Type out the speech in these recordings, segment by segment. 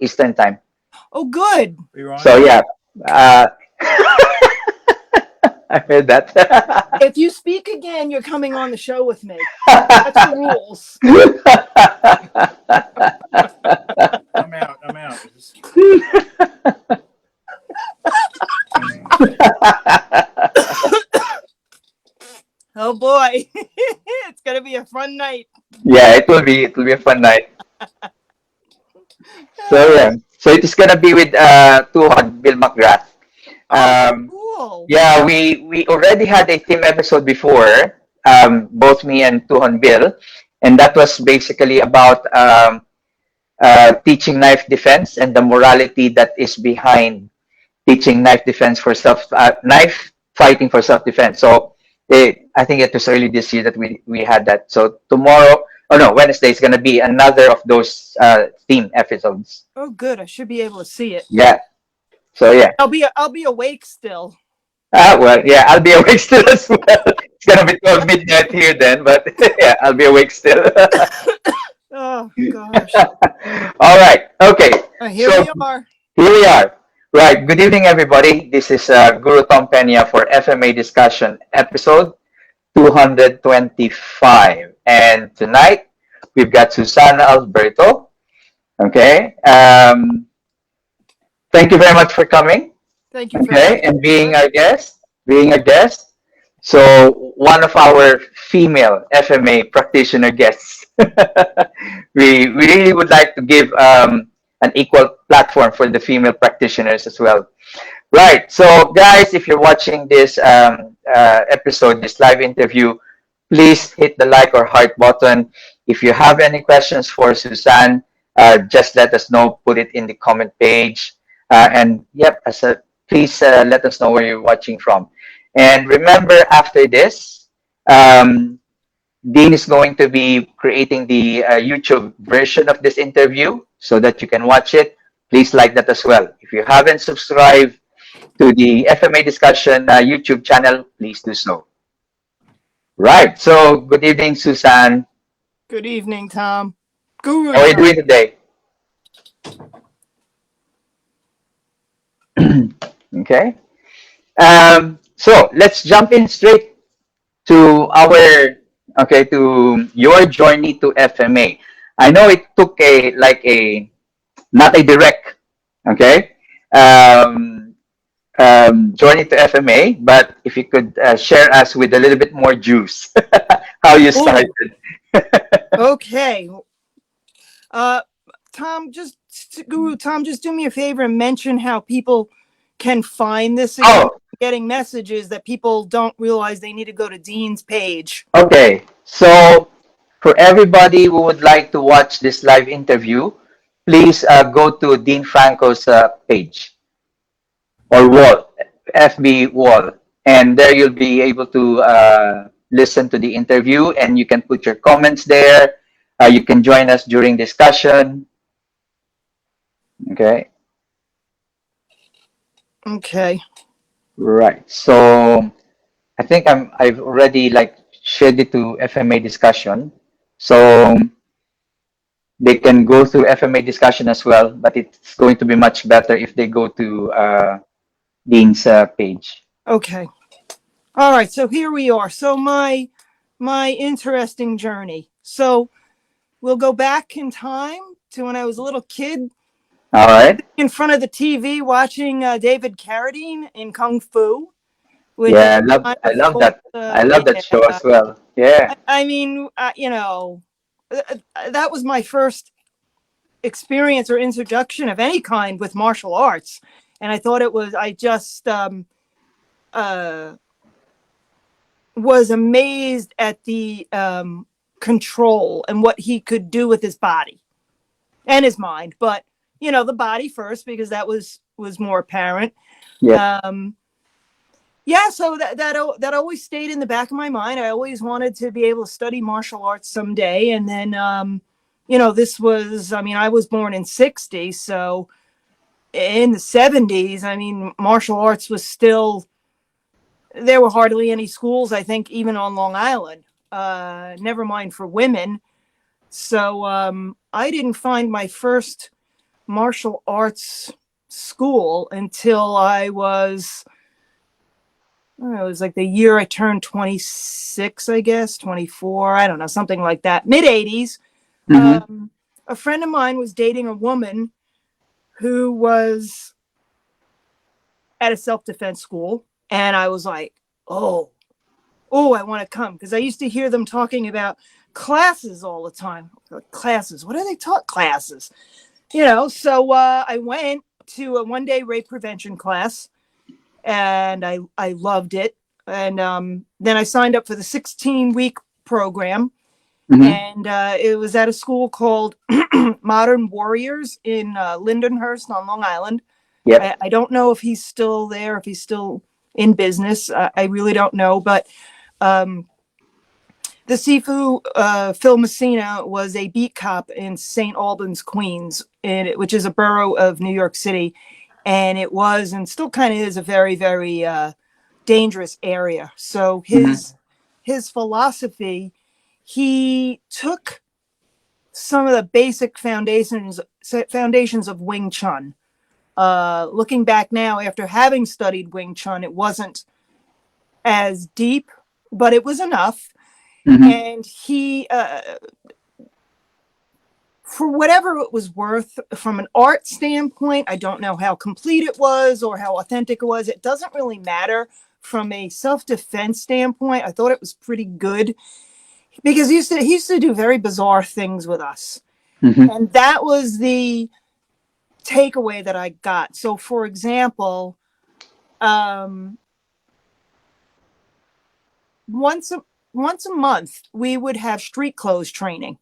Eastern time. Oh, good. So yeah, uh, I heard that. If you speak again, you're coming on the show with me. That's the rules. I'm out. I'm out. Oh boy, it's gonna be a fun night. Yeah, it will be. It will be a fun night. So yeah, so it is gonna be with Tuhon Bill McGrath. Oh, Um, cool. yeah, we already had a theme episode before, both me and Tuhon Bill, and that was basically about teaching knife defense and the morality that is behind teaching knife defense for knife fighting for self defense. So I think it was early this year that we had that. So tomorrow, oh no, Wednesday is gonna be another of those theme episodes. Oh, good. I should be able to see it. Yeah. So yeah. I'll be awake still. Well, yeah, I'll be awake still as well. It's gonna be 12 midnight here then, but yeah, I'll be awake still. Oh gosh. All right. Okay. Here So we are. here we are. Right. Good evening, everybody. This is Guru Tom Pena for FMA discussion episode 225, and tonight we've got Susanne Alberto. Okay. Thank you very much for coming. Thank you. Okay, and being our guest. So one of our female FMA practitioner guests. We really would like to give an equal platform for the female practitioners as well. Right. So guys, if you're watching this episode, this live interview, please hit the like or heart button. If you have any questions for Susanne, just let us know. Put it in the comment page. And yep, please let us know where you're watching from. And remember, after this, Dean is going to be creating the YouTube version of this interview so that you can watch it. Please like that as well. If you haven't subscribed to the FMA discussion YouTube channel, please do so. Right. So good evening, Susanne. Good evening, Tom. Guru. How are you doing today? Okay. So let's jump in straight to to your journey to FMA. I know it took not a direct, okay, journey to FMA, but if you could share us with a little bit more juice, how you started. Okay. Guru Tom, just do me a favor and mention how people can find this again. Getting messages that people don't realize they need to go to Dean's page. Okay, so for everybody who would like to watch this live interview, please go to Dean Franco's page or wall, FB wall, and there you'll be able to listen to the interview, and you can put your comments there. You can join us during discussion. Okay. Okay. Right. So I think I've already shared it to FMA discussion. So they can go through FMA discussion as well, but it's going to be much better if they go to Dean's page. Okay. All right. So here we are. So my interesting journey. So we'll go back in time to when I was a little kid. All right. In front of the TV watching David Carradine in Kung Fu. Yeah, I love that. I love that show as well. Yeah. I mean, that was my first experience or introduction of any kind with martial arts. And I thought I just was amazed at the control and what he could do with his body and his mind. But the body first, because that was more apparent. Yeah. So that always stayed in the back of my mind. I always wanted to be able to study martial arts someday. And then, this was, I was born in 1960. So in the 1970s, martial arts was still, there were hardly any schools, I think, even on Long Island, never mind for women. So I didn't find my first martial arts school until I was, I don't know, it was like the year I turned 26, I guess, 24, I don't know, something like that, mid 80s. Mm-hmm. A friend of mine was dating a woman who was at a self-defense school. And I was like, I want to come. Because I used to hear them talking about classes all the time. Like, classes, what do they taught? Classes. So I went to a one-day rape prevention class, and I loved it. And then I signed up for the 16-week program, Mm-hmm. and it was at a school called Modern Warriors in Lindenhurst on Long Island. Yep. I don't know if he's still there, if he's still in business. I really don't know. But the Sifu, Phil Messina, was a beat cop in St. Albans, Queens, which is a borough of New York City. And it was, and still kind of is, a very, very dangerous area. So Mm-hmm. his philosophy, he took some of the basic foundations of Wing Chun. Looking back now, after having studied Wing Chun, it wasn't as deep, but it was enough. Mm-hmm. And he, for whatever it was worth, from an art standpoint, I don't know how complete it was or how authentic it was. It doesn't really matter. From a self-defense standpoint, I thought it was pretty good, because he used to do very bizarre things with us. Mm-hmm. And that was the takeaway that I got. So, for example, once a month we would have street clothes training.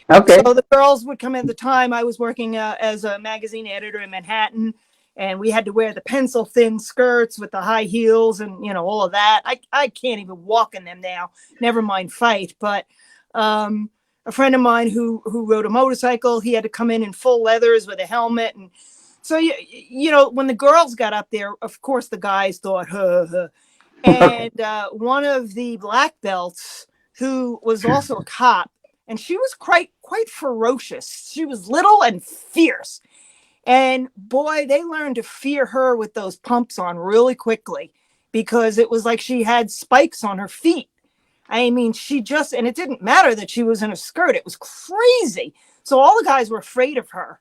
So Okay. the girls would come in. At the time I was working as a magazine editor in Manhattan, and we had to wear the pencil thin skirts with the high heels and all of that. I can't even walk in them now, never mind fight. But a friend of mine who rode a motorcycle, he had to come in full leathers with a helmet. And so when the girls got up there, of course the guys thought, huh, huh. And one of the black belts, who was also a cop, and she was quite ferocious. She was little and fierce. And boy, they learned to fear her with those pumps on really quickly, because it was like she had spikes on her feet. I mean, and it didn't matter that she was in a skirt. It was crazy. So all the guys were afraid of her.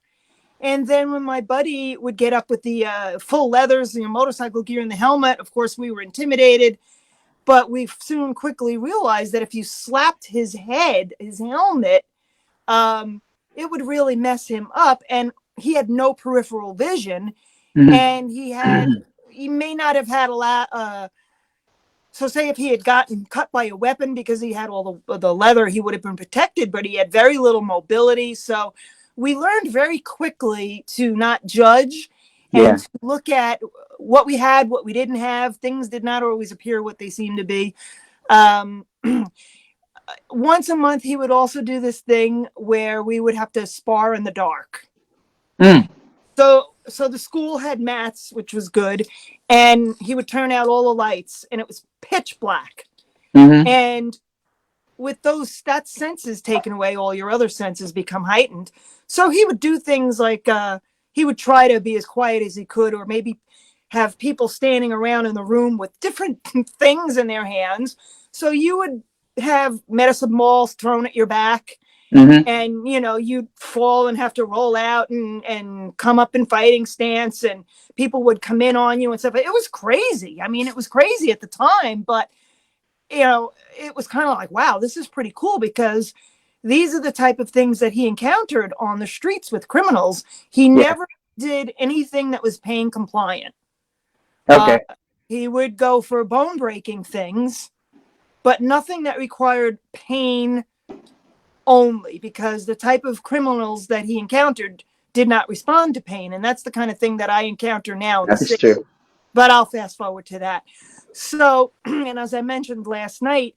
And then when my buddy would get up with the full leathers, motorcycle gear, and the helmet, of course, we were intimidated. But we soon quickly realized that if you slapped his helmet, it would really mess him up. And he had no peripheral vision. Mm-hmm. And he may not have had a lot. So say if he had gotten cut by a weapon because he had all the leather, he would have been protected, but he had very little mobility. So we learned very quickly to not judge and to look at what we had, what we didn't have. Things did not always appear what they seemed to be. Once a month, he would also do this thing where we would have to spar in the dark. Mm. So the school had mats, which was good, and he would turn out all the lights, and it was pitch black. Mm-hmm. And with that senses taken away, all your other senses become heightened. So he would do things like he would try to be as quiet as he could, or maybe have people standing around in the room with different things in their hands. So you would have medicine balls thrown at your back. Mm-hmm. And you'd fall and have to roll out and come up in fighting stance, and people would come in on you and stuff. It was crazy. I mean, it was crazy at the time, but it was kind of like, wow, this is pretty cool, because these are the type of things that he encountered on the streets with criminals. He never did anything that was pain compliant. Okay. He would go for bone breaking things, but nothing that required pain only, because the type of criminals that he encountered did not respond to pain. And that's the kind of thing that I encounter now in the city. True. But I'll fast forward to that. So, and as I mentioned last night,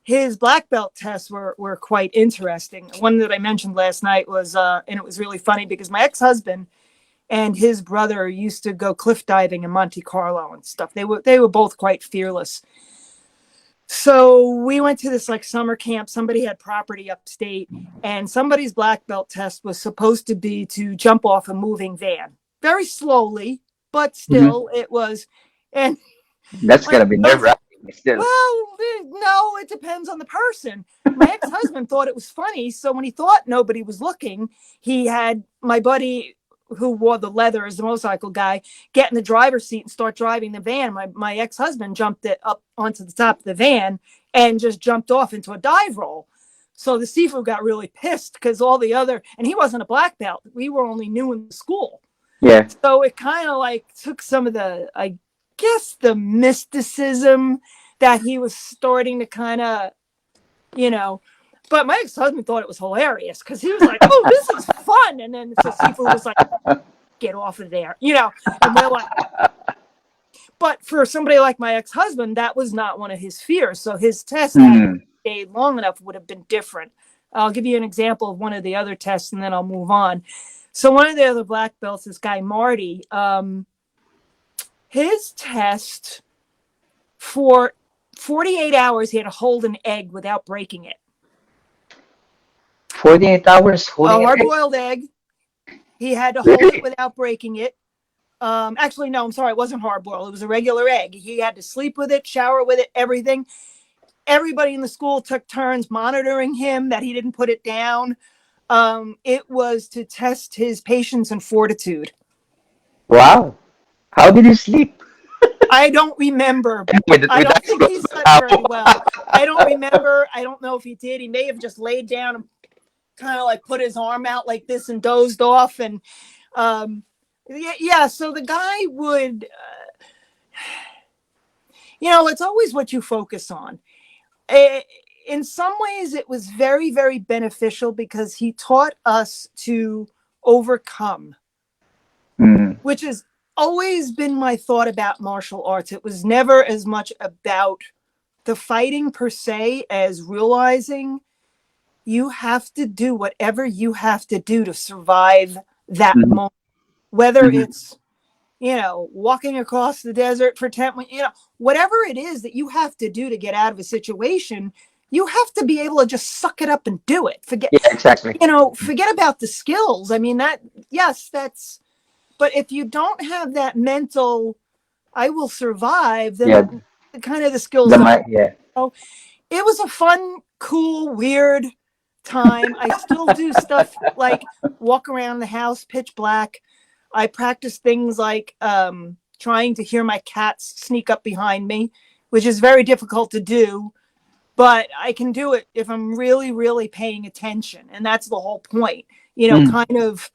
his black belt tests were quite interesting. One that I mentioned last night was, and it was really funny, because my ex-husband and his brother used to go cliff diving in Monte Carlo and stuff. They were both quite fearless. So we went to this like summer camp. Somebody had property upstate, and somebody's black belt test was supposed to be to jump off a moving van very slowly, but Hmm. still it was. And That's my gonna be nerve husband, wracking still. well, no, it depends on the person. My ex-husband thought it was funny, so when he thought nobody was looking, he had my buddy who wore the leather as the motorcycle guy get in the driver's seat and start driving the van. My ex-husband jumped it up onto the top of the van and just jumped off into a dive roll. So the seafood got really pissed because all the other, and he wasn't a black belt. We were only new in the school. Yeah. So it kind of like took some of the, I guess, the mysticism that he was starting to kind of, you know. But my ex-husband thought it was hilarious because he was like, "Oh, this is fun," and then so seafood was like, "Get off of there," you know. And we're like, but for somebody like my ex-husband, that was not one of his fears. So his test had stayed long enough would have been different. I'll give you an example of one of the other tests, and then I'll move on. So one of the other black belts, this guy Marty, his test for 48 hours, he had to hold an egg without breaking it. 48 hours A holding it. hard-boiled egg. He had to hold it without breaking it. Actually, no, I'm sorry. It wasn't hard-boiled. It was a regular egg. He had to sleep with it, shower with it, everything. Everybody in the school took turns monitoring him that he didn't put it down. It was to test his patience and fortitude. Wow. How did you sleep? I don't remember. I With don't eyes think he closed. slept very well. I don't remember. I don't know if he did. He may have just laid down and kind of like put his arm out like this and dozed off. And yeah. So the guy would, it's always what you focus on. In some ways, it was very, very beneficial because he taught us to overcome, which has always been my thought about martial arts. It was never as much about the fighting per se as realizing you have to do whatever you have to do to survive that moment, whether it's, walking across the desert for 10, whatever it is that you have to do to get out of a situation, you have to be able to just suck it up and do it. Forget about the skills. I mean, but if you don't have that mental, I will survive, then kind of the skills don't. So it was a fun, cool, weird time. I still do stuff like walk around the house pitch black. I practice things like trying to hear my cats sneak up behind me, which is very difficult to do, but I can do it if I'm really, really paying attention. And that's the whole point, kind of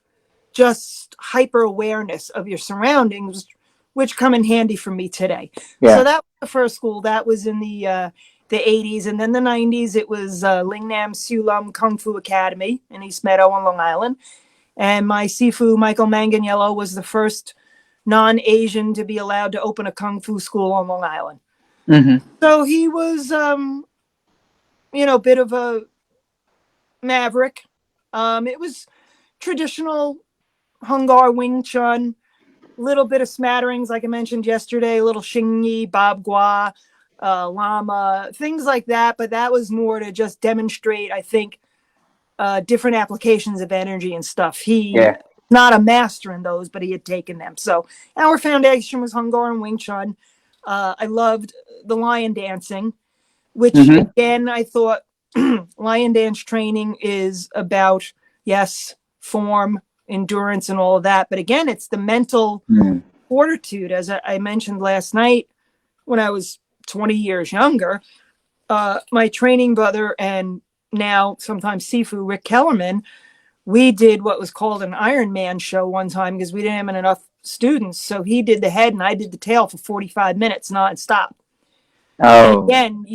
just hyper awareness of your surroundings, which come in handy for me today. Yeah. So that was the first school. That was in the 80s. And then the 90s, it was Lingnam Sulam Kung Fu Academy in East Meadow on Long Island. And my Sifu, Michael Manganiello, was the first non-Asian to be allowed to open a Kung Fu school on Long Island. So he was, a bit of a maverick. It was traditional Hung Gar, Wing Chun, little bit of smatterings, like I mentioned yesterday, a little Xingyi, Bob Gua, Lama, things like that. But that was more to just demonstrate, I think, different applications of energy and stuff. He not a master in those, but he had taken them. So our foundation was Hung Gar and Wing Chun. I loved the lion dancing, which again, I thought lion dance training is about, yes, form, endurance, and all of that. But again, it's the mental fortitude. As I mentioned last night, when I was 20 years younger, my training brother and now sometimes Sifu, Rick Kellerman, we did what was called an Ironman show one time because we didn't have enough students. So he did the head and I did the tail for 45 minutes nonstop. And again,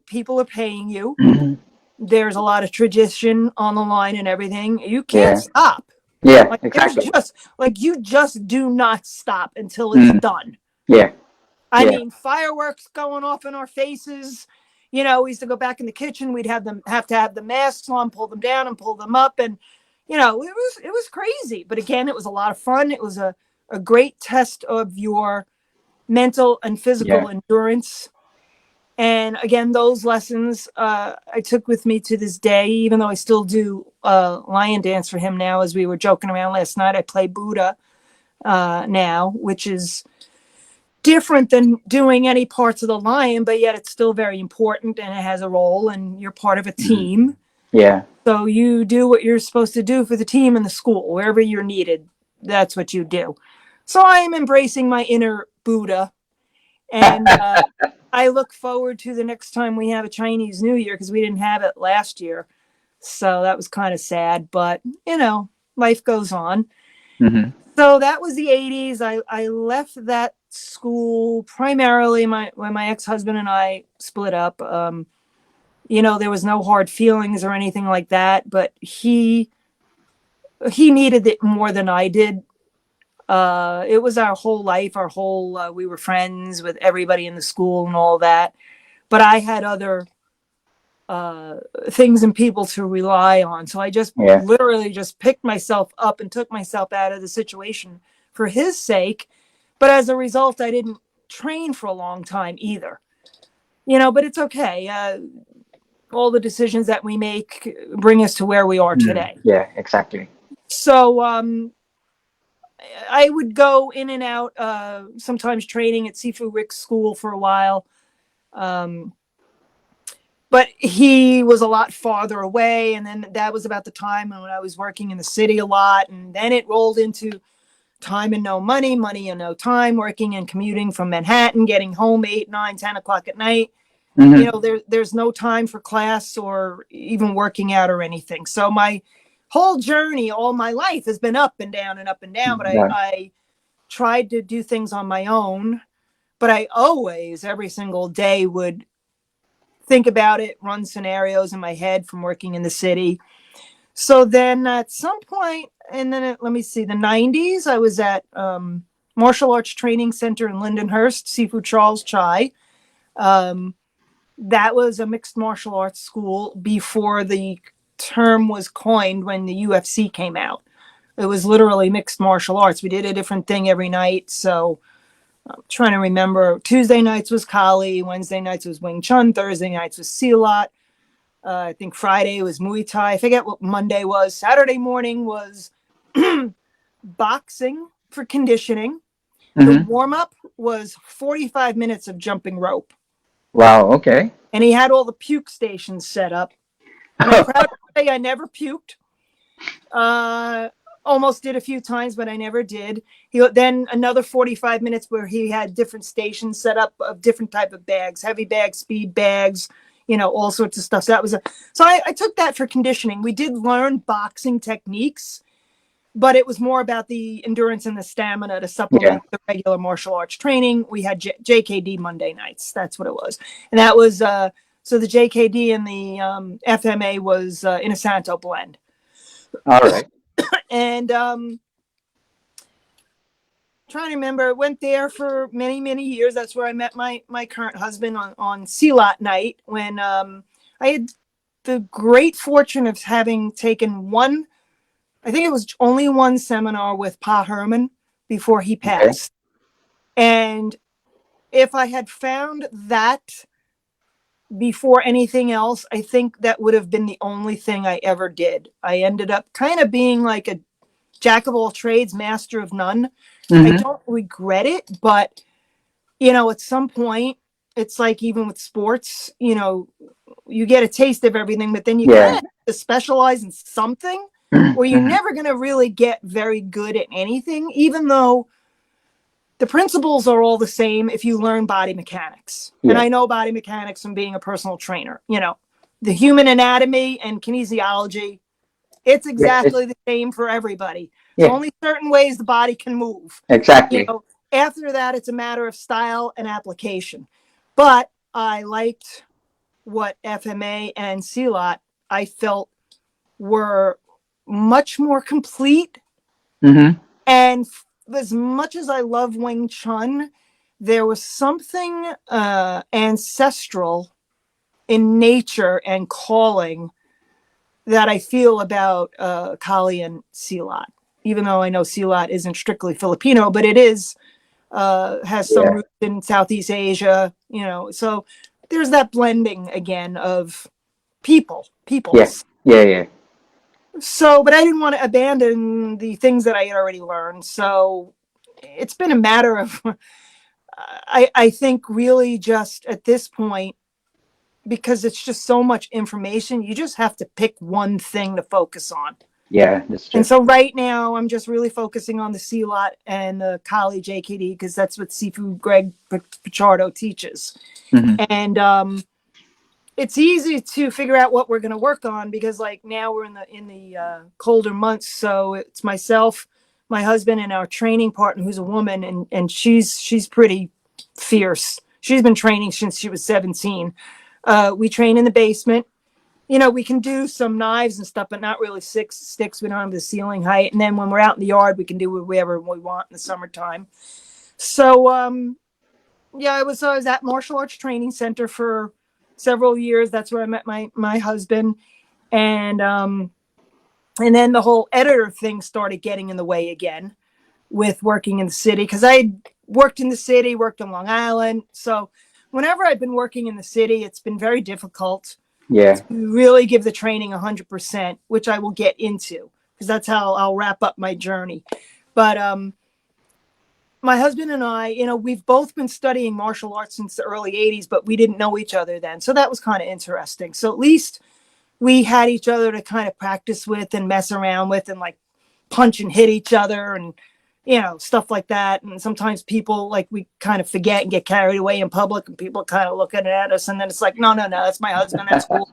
people are paying you. There's a lot of tradition on the line and everything. You can't stop. Yeah, exactly. You just do not stop until it's done. I mean, fireworks going off in our faces. We used to go back in the kitchen. We'd have to have the masks on, pull them down and pull them up. And, it was crazy. But again, it was a lot of fun. It was a great test of your mental and physical endurance. And again, those lessons I took with me to this day, even though I still do lion dance for him now. As we were joking around last night, I play Buddha now, which is different than doing any parts of the lion, but yet it's still very important and it has a role and you're part of a team. Yeah. So you do what you're supposed to do for the team in the school, wherever you're needed. That's what you do. So I am embracing my inner Buddha. And I look forward to the next time we have a Chinese New Year because we didn't have it last year. So that was kind of sad, but you know, life goes on. Mm-hmm. So that was the 80s. I left that school primarily when my ex-husband and I split up. You know, there was no hard feelings or anything like that, but he needed it more than I did. It was our whole life, we were friends with everybody in the school and all that. But I had other things and people to rely on. So I just literally just picked myself up and took myself out of the situation for his sake. But as a result, I didn't train for a long time either. You know, but it's okay. All the decisions that we make bring us to where we are today. Yeah, exactly. So I would go in and out, sometimes training at Sifu Rick's school for a while. But he was a lot farther away. And then that was about the time when I was working in the city a lot. And then it rolled into time and no money, money and no time, working and commuting from Manhattan, getting home 8, 9, 10 o'clock at night. Mm-hmm. You know, there's no time for class or even working out or anything. So my whole journey, all my life has been up and down and up and down. But I tried to do things on my own. But I always, every single day, would think about it, run scenarios in my head from working in the city. So then at some point, and then let me see, the 90s, I was at Martial Arts Training Center in Lindenhurst, Sifu Charles Chai. That was a mixed martial arts school before the term was coined when the UFC came out. It was literally mixed martial arts. We did a different thing every night. So I'm trying to remember. Tuesday nights was Kali. Wednesday nights was Wing Chun. Thursday nights was Silat. I think Friday was Muay Thai. I forget what Monday was. Saturday morning was boxing for conditioning. Mm-hmm. The warm-up was 45 minutes of jumping rope. Wow, okay. And he had all the puke stations set up. And I'm proud to say I never puked. Almost did a few times, but I never did. Then another 45 minutes where he had different stations set up of different type of bags, heavy bags, speed bags, you know, all sorts of stuff. So that was so I took that for conditioning. We did learn boxing techniques, but it was more about the endurance and the stamina to supplement the regular martial arts training. We had JKD Monday nights. That's what it was. And that was, so the JKD and the FMA was Inasanto blend. All right. And trying to remember, went there for many, many years. That's where I met my current husband on Silat night when I had the great fortune of having taken one, I think it was only one seminar with Pa Herman before he passed. Okay. And if I had found that before anything else, I think that would have been the only thing I ever did. I ended up kind of being like a jack of all trades, master of none. Mm-hmm. I don't regret it, but you know, at some point, it's like even with sports, you know, you get a taste of everything, but then you kind of have to specialize in something, or you're never going to really get very good at anything, even though the principles are all the same if you learn body mechanics. Yeah. And I know body mechanics from being a personal trainer. You know, the human anatomy and kinesiology, it's exactly the same for everybody. Yeah. Only certain ways the body can move. Exactly. You know, after that, it's a matter of style and application. But I liked what FMA and Silat, I felt, were much more complete. Mm-hmm. And as much as I love Wing Chun, there was something ancestral in nature and calling that I feel about Kali and Silat. Even though I know Silat isn't strictly Filipino, but it is, has some roots in Southeast Asia, you know. So there's that blending again of Yeah. peoples. Yeah. Yeah. So, but I didn't want to abandon the things that I had already learned. So it's been a matter of, I think really just at this point, because it's just so much information, you just have to pick one thing to focus on. Yeah. That's And true. so right now I'm just really focusing on the Silat and the college AKD because that's what Sifu Greg Pichardo teaches. Hmm. And it's easy to figure out what we're going to work on because like now we're in the colder months, so it's myself, my husband, and our training partner who's a woman, and she's pretty fierce. She's been training since she was 17. We train in the basement. You know, we can do some knives and stuff, but not really sticks. We don't have the ceiling height. And then when we're out in the yard, we can do whatever we want in the summertime. So, yeah, I was at Martial Arts Training Center for several years. That's where I met my husband. And then the whole editor thing started getting in the way again with working in the city because I worked in the city, worked on Long Island. So whenever I've been working in the city, it's been very difficult Yeah. really give the training 100%, which I will get into because that's how I'll wrap up my journey. But my husband and I, you know, we've both been studying martial arts since the early 80s, but we didn't know each other then. So that was kind of interesting. So at least we had each other to kind of practice with and mess around with and like punch and hit each other and, you know, stuff like that. And sometimes people like we kind of forget and get carried away in public and people kind of looking at us. And then it's like, no, that's my husband. That's cool.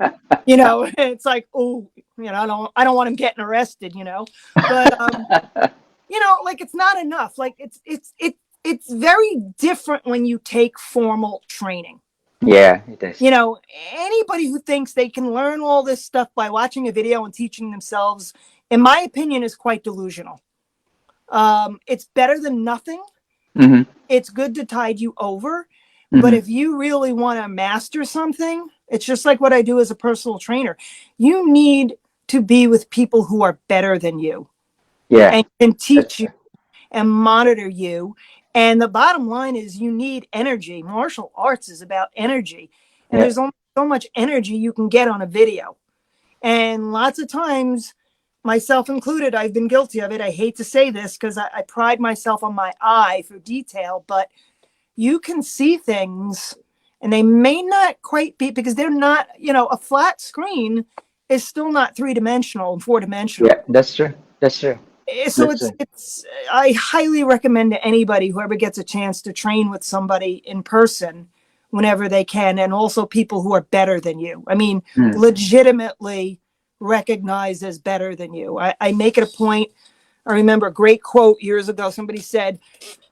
You know, it's like, oh, you know, I don't want him getting arrested, you know, but, you know, like it's not enough. Like it's very different when you take formal training. Yeah. It is. You know, anybody who thinks they can learn all this stuff by watching a video and teaching themselves, in my opinion, is quite delusional. It's better than nothing. Hmm. It's good to tide you over. But Hmm. if you really want to master something, it's just like what I do as a personal trainer. You need to be with people who are better than you Yeah. and can That's teach you true. and monitor you. And the bottom line is you need energy. Martial arts is about energy. And Yeah. there's only so much energy you can get on a video. And lots of times, myself included, I've been guilty of it. I hate to say this because I pride myself on my eye for detail, but you can see things and they may not quite be because they're not, you know, a flat screen is still not 3-dimensional and 4-dimensional. Yeah. That's true. That's true. So That's true. it's I highly recommend to anybody whoever gets a chance to train with somebody in person whenever they can, and also people who are better than you. I mean, Mm. legitimately recognized as better than you. I make it a point. I remember a great quote years ago. Somebody said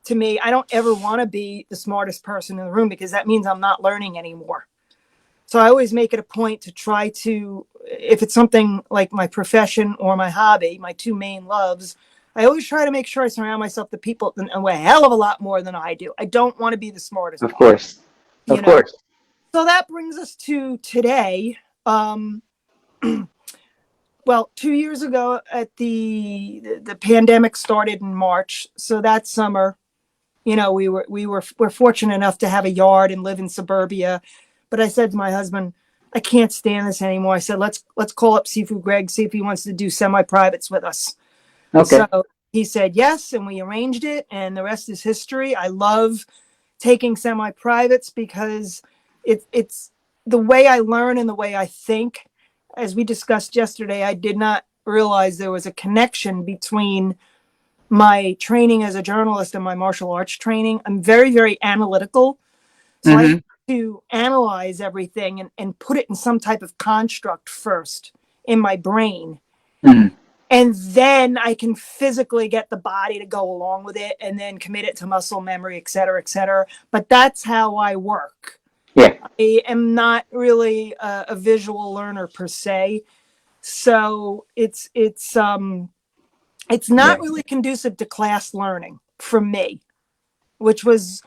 to me, I don't ever want to be the smartest person in the room because that means I'm not learning anymore. So I always make it a point to try to, if it's something like my profession or my hobby, my two main loves, I always try to make sure I surround myself with people that know a hell of a lot more than I do. I don't want to be the smartest Of one, course. you Of know? course. So that brings us to today. Well, 2 years ago at the pandemic started in March. So that summer, you know, we're fortunate enough to have a yard and live in suburbia. But I said to my husband, I can't stand this anymore. I said, let's call up Sifu Greg, see if he wants to do semi-privates with us. Okay. So he said yes, and we arranged it, and the rest is history. I love taking semi-privates because it's the way I learn and the way I think. As we discussed yesterday, I did not realize there was a connection between my training as a journalist and my martial arts training. I'm very, very analytical. So I have Hmm. to analyze everything and put it in some type of construct first in my brain. Hmm. And then I can physically get the body to go along with it and then commit it to muscle memory, et cetera, et cetera. But that's how I work. Yeah. I am not really a visual learner per se. So it's Yeah. not really conducive to class learning for me, which was,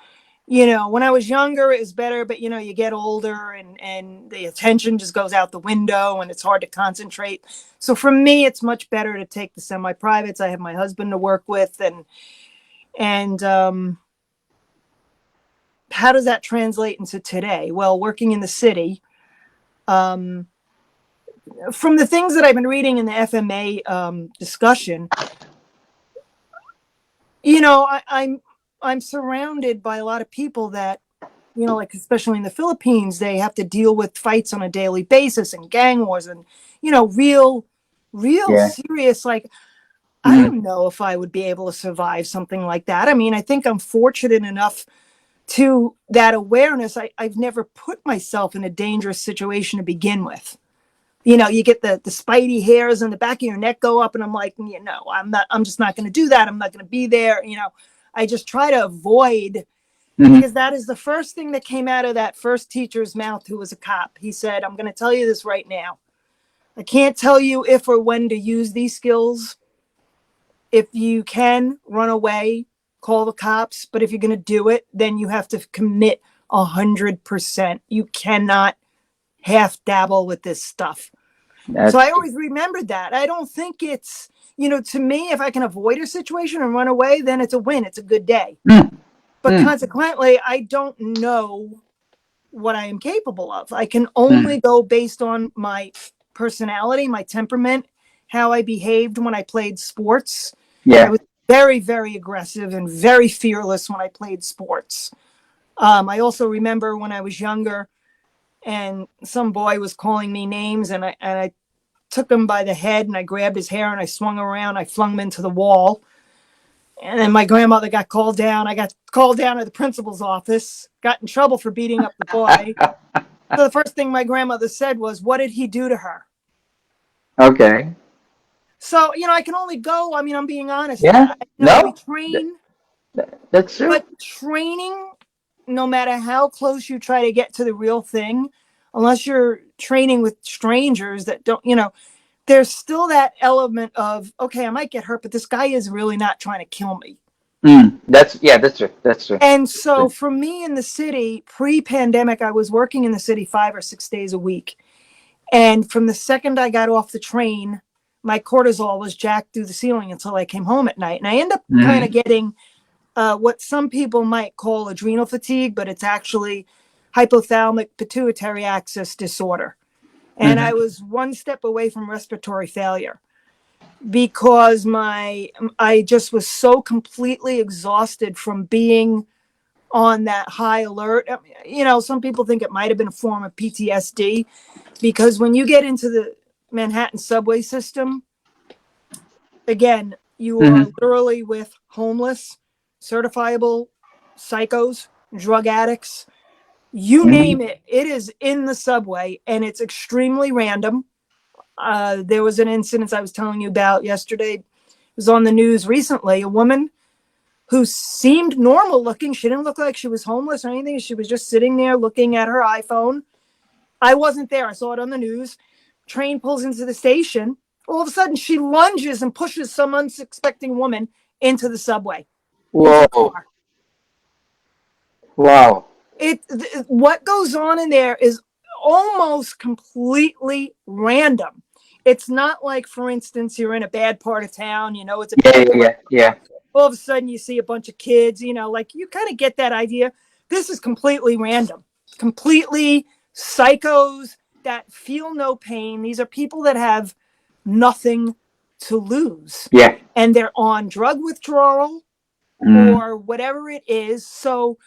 you know, when I was younger, it was better, but you know, you get older and the attention just goes out the window and it's hard to concentrate. So for me, it's much better to take the semi-privates. I have my husband to work with and how does that translate into today? Well, working in the city, from the things that I've been reading in the FMA discussion, I'm surrounded by a lot of people that, like especially in the Philippines, they have to deal with fights on a daily basis and gang wars and, real Yeah. serious, like, I Mm-hmm. don't know if I would be able to survive something like that. I mean, I think I'm fortunate enough to that awareness. I've never put myself in a dangerous situation to begin with. You get the spidey hairs on the back of your neck go up, and I'm like, I'm just not going to do that. I'm not going to be there. I just try to avoid, Mm-hmm. because that is the first thing that came out of that first teacher's mouth who was a cop. He said, I'm going to tell you this right now. I can't tell you if or when to use these skills. If you can run away, call the cops. But if you're going to do it, then you have to commit 100%. You cannot half dabble with this stuff. So That's I always remembered that. I don't think it's, to me, if I can avoid a situation and run away, then it's a win. It's a good day. mm, But mm, consequently, I don't know what I am capable of. I can mm. only go based on my personality, my temperament, how I behaved when I played sports. I Yeah. was very, very aggressive and very fearless when I played sports. I also remember when I was younger and some boy was calling me names, and I took him by the head and I grabbed his hair and I swung around. I flung him into the wall. And then my grandmother got called down. I got called down to the principal's office, got in trouble for beating up the boy. So the first thing my grandmother said was, what did he do to her? Okay. So, I can only go. I mean, I'm being honest. Yeah. We No, train, that's true. but training, no matter how close you try to get to the real thing, unless you're training with strangers that don't, there's still that element of, okay, I might get hurt, but this guy is really not trying to kill me. That's true. That's true. And so for me in the city, pre-pandemic, I was working in the city 5 or 6 days a week. And from the second I got off the train, my cortisol was jacked through the ceiling until I came home at night. And I end up kind of getting what some people might call adrenal fatigue, but it's actually hypothalamic pituitary axis disorder. And I was one step away from respiratory failure because I just was so completely exhausted from being on that high alert. Some people think it might have been a form of PTSD because when you get into the Manhattan subway system, again, you are Mm-hmm. literally with homeless, certifiable psychos, drug addicts, you Mm-hmm. name it. It is in the subway and it's extremely random. There was an incident I was telling you about yesterday. It was on the news recently. A woman who seemed normal looking. She didn't look like she was homeless or anything. She was just sitting there looking at her iPhone. I wasn't there. I saw it on the news. Train pulls into the station. All of a sudden, she lunges and pushes some unsuspecting woman into the subway, into the Whoa. car. Wow. What goes on in there is almost completely random. It's not like, for instance, you're in a bad part of town, it's a Yeah. bad Yeah. part Yeah. of Yeah. town. All of a sudden you see a bunch of kids, like you kind of get that idea. This is completely random, completely psychos that feel no pain. These are people that have nothing to lose Yeah. and they're on drug withdrawal Mm. or whatever it is. So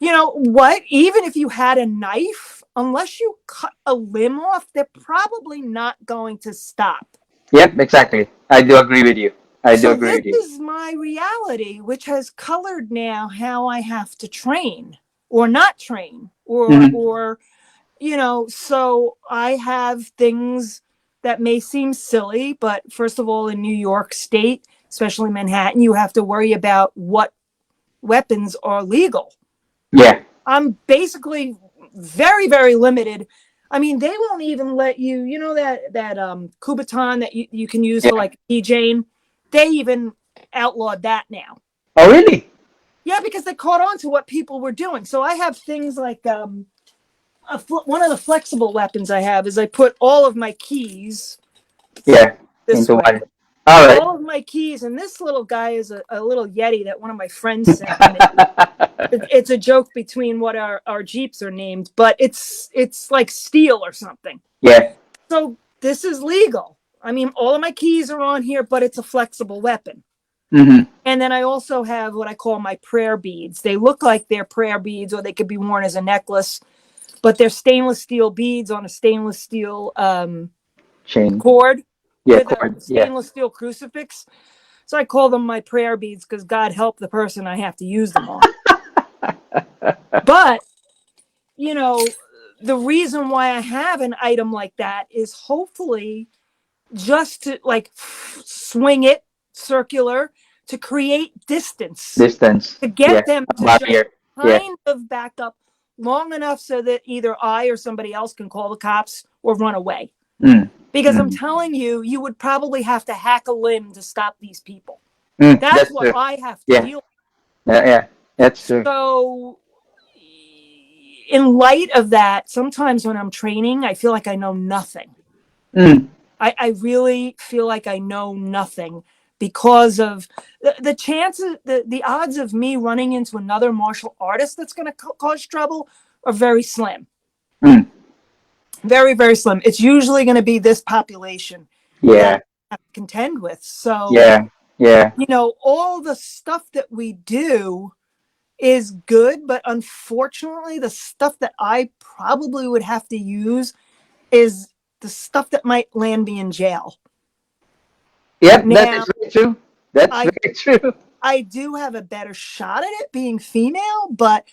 what? Even if you had a knife, unless you cut a limb off, they're probably not going to stop. Yep. Exactly. I do agree with you. I do So agree this with you. is my reality, which has colored now how I have to train or not train Mm-hmm. so I have things that may seem silly, but first of all, in New York State, especially Manhattan, you have to worry about what weapons are legal. Yeah. I'm basically very, very limited. I mean, they won't even let you, that Kubaton that you can use for Yeah. like PJing. They even outlawed that now. Oh, really? Yeah, because they caught on to what people were doing. So I have things like one of the flexible weapons I have is I put all of my keys Yeah. this Into way. one. All right. All of my keys, and this little guy is a little Yeti that one of my friends sent me. It's a joke between what our Jeeps are named, but it's like steel or something. Yeah. So this is legal. I mean, all of my keys are on here, but it's a flexible weapon. Mm-hmm. And then I also have what I call my prayer beads. They look like they're prayer beads, or they could be worn as a necklace, but they're stainless steel beads on a stainless steel Chain. cord Yeah, with a cord. Yeah. stainless steel crucifix. So I call them my prayer beads because God help the person I have to use them on. But, you know, the reason why I have an item like that is hopefully just to like swing it circular to create distance, Distance. to get Yeah. them to just Barrier. Yeah. kind of back up long enough so that either I or somebody else can call the cops or run away. Mm. Because I'm Mm. telling you, you would probably have to hack a limb to stop these people. Mm. That's That's what true. I have to Yeah. deal Yeah. That's with. true. So, in light of that, sometimes when I'm training, I feel like I know nothing. Mm. I really feel like I know nothing because of the chances, the odds of me running into another martial artist that's going to cause trouble are very slim. Mm. Very, very slim. It's usually going to be this population Yeah. that I have to contend with. So, Yeah. Yeah. you know, all the stuff that we do is good, but unfortunately, the stuff that I probably would have to use is the stuff that might land me in jail. Yep. That Now, is very true. That's I very true. I do have a better shot at it being female, but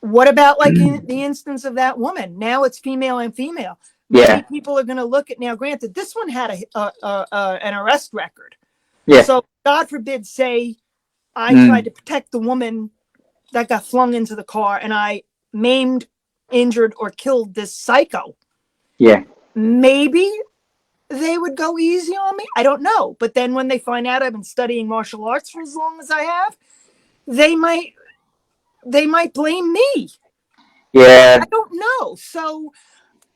what about like in the instance of that woman? Now it's female and female. Many Yeah. people are going to look at, now granted, this one had an arrest record. Yeah. So God forbid, say I tried Mm. to protect the woman that got flung into the car and I maimed, injured, or killed this psycho. Yeah. Maybe they would go easy on me. I don't know. But then when they find out I've been studying martial arts for as long as I have, they might blame me. Yeah. I don't know. So,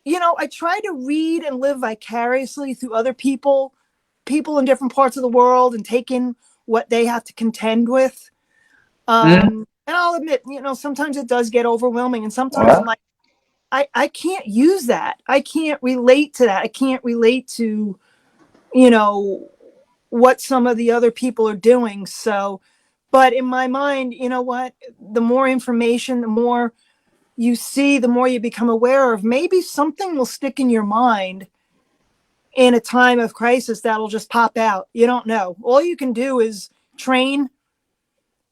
you know, I try to read and live vicariously through other people in different parts of the world, and take in what they have to contend with. Mm. And I'll admit, you know, sometimes it does get overwhelming, and sometimes I'm Well. like, I can't use that. I can't relate to that. I can't relate to, you know, what some of the other people are doing. So, but in my mind, you know what? The more information, the more you see, the more you become aware of. Maybe something will stick in your mind in a time of crisis that'll just pop out. You don't know. All you can do is train,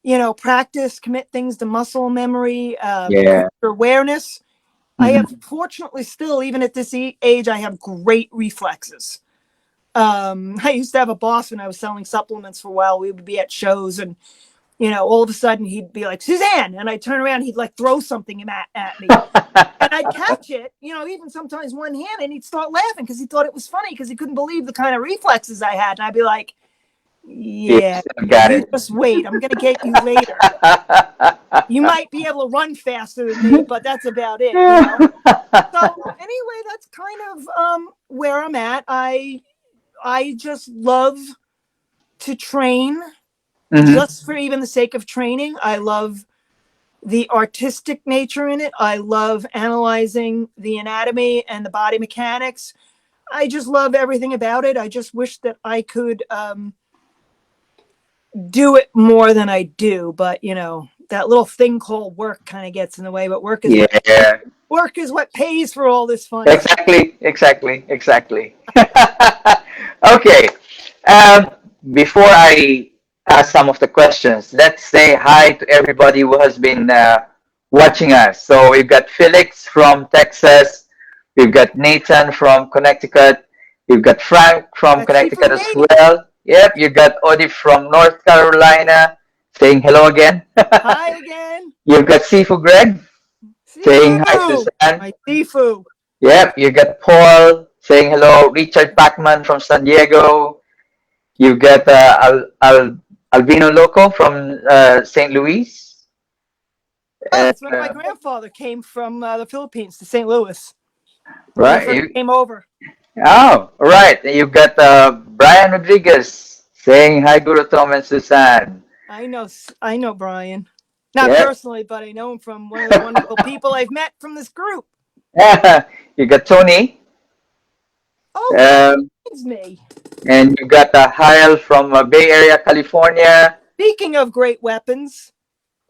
you know, practice, commit things to muscle memory, Yeah. awareness. I Mm-hmm. have, fortunately, still, even at this age, I have great reflexes. I used to have a boss when I was selling supplements for a while. We would be at shows, and you know, all of a sudden he'd be like, Susanne, and I'd turn around, he'd like throw something at me, and I'd catch it, you know, even sometimes one hand, and he'd start laughing because he thought it was funny because he couldn't believe the kind of reflexes I had, and I'd be like, yeah, Yes, got you it. just wait, I'm gonna get you later. You might be able to run faster than me, but that's about it, you know. So anyway, that's kind of where I'm at. I just love to train, Mm-hmm. just for even the sake of training. I love the artistic nature in it. I love analyzing the anatomy and the body mechanics. I just love everything about it. I just wish that I could do it more than I do, but you know, that little thing called work kind of gets in the way. But Yeah. work is what pays for all this fun stuff. Exactly. Okay. Um, Before I ask some of the questions, let's say hi to everybody who has been watching us. So we've got Felix from Texas. We've got Nathan from Connecticut. We've got Frank from Chifu Connecticut as Nate, well. Yep, you got Odie from North Carolina saying hello again. hi again. You've got Sifu Greg saying hi, Sifu, Susan. my Sifu. Yep, you got Paul saying hello. Richard Pacman from San Diego. You got Albino Loco from St. Louis. Oh, And, that's when my grandfather came from the Philippines to St. Louis when he right. first came over. Oh, right. You've got Brian Rodriguez saying hi, Guru Tom and Susan. I know, Brian. Not Yeah. personally, but I know him from one of the wonderful people I've met from this group. You got Tony, Oh, that um, reminds me. and you got Hyle from Bay Area, California. Speaking of great weapons,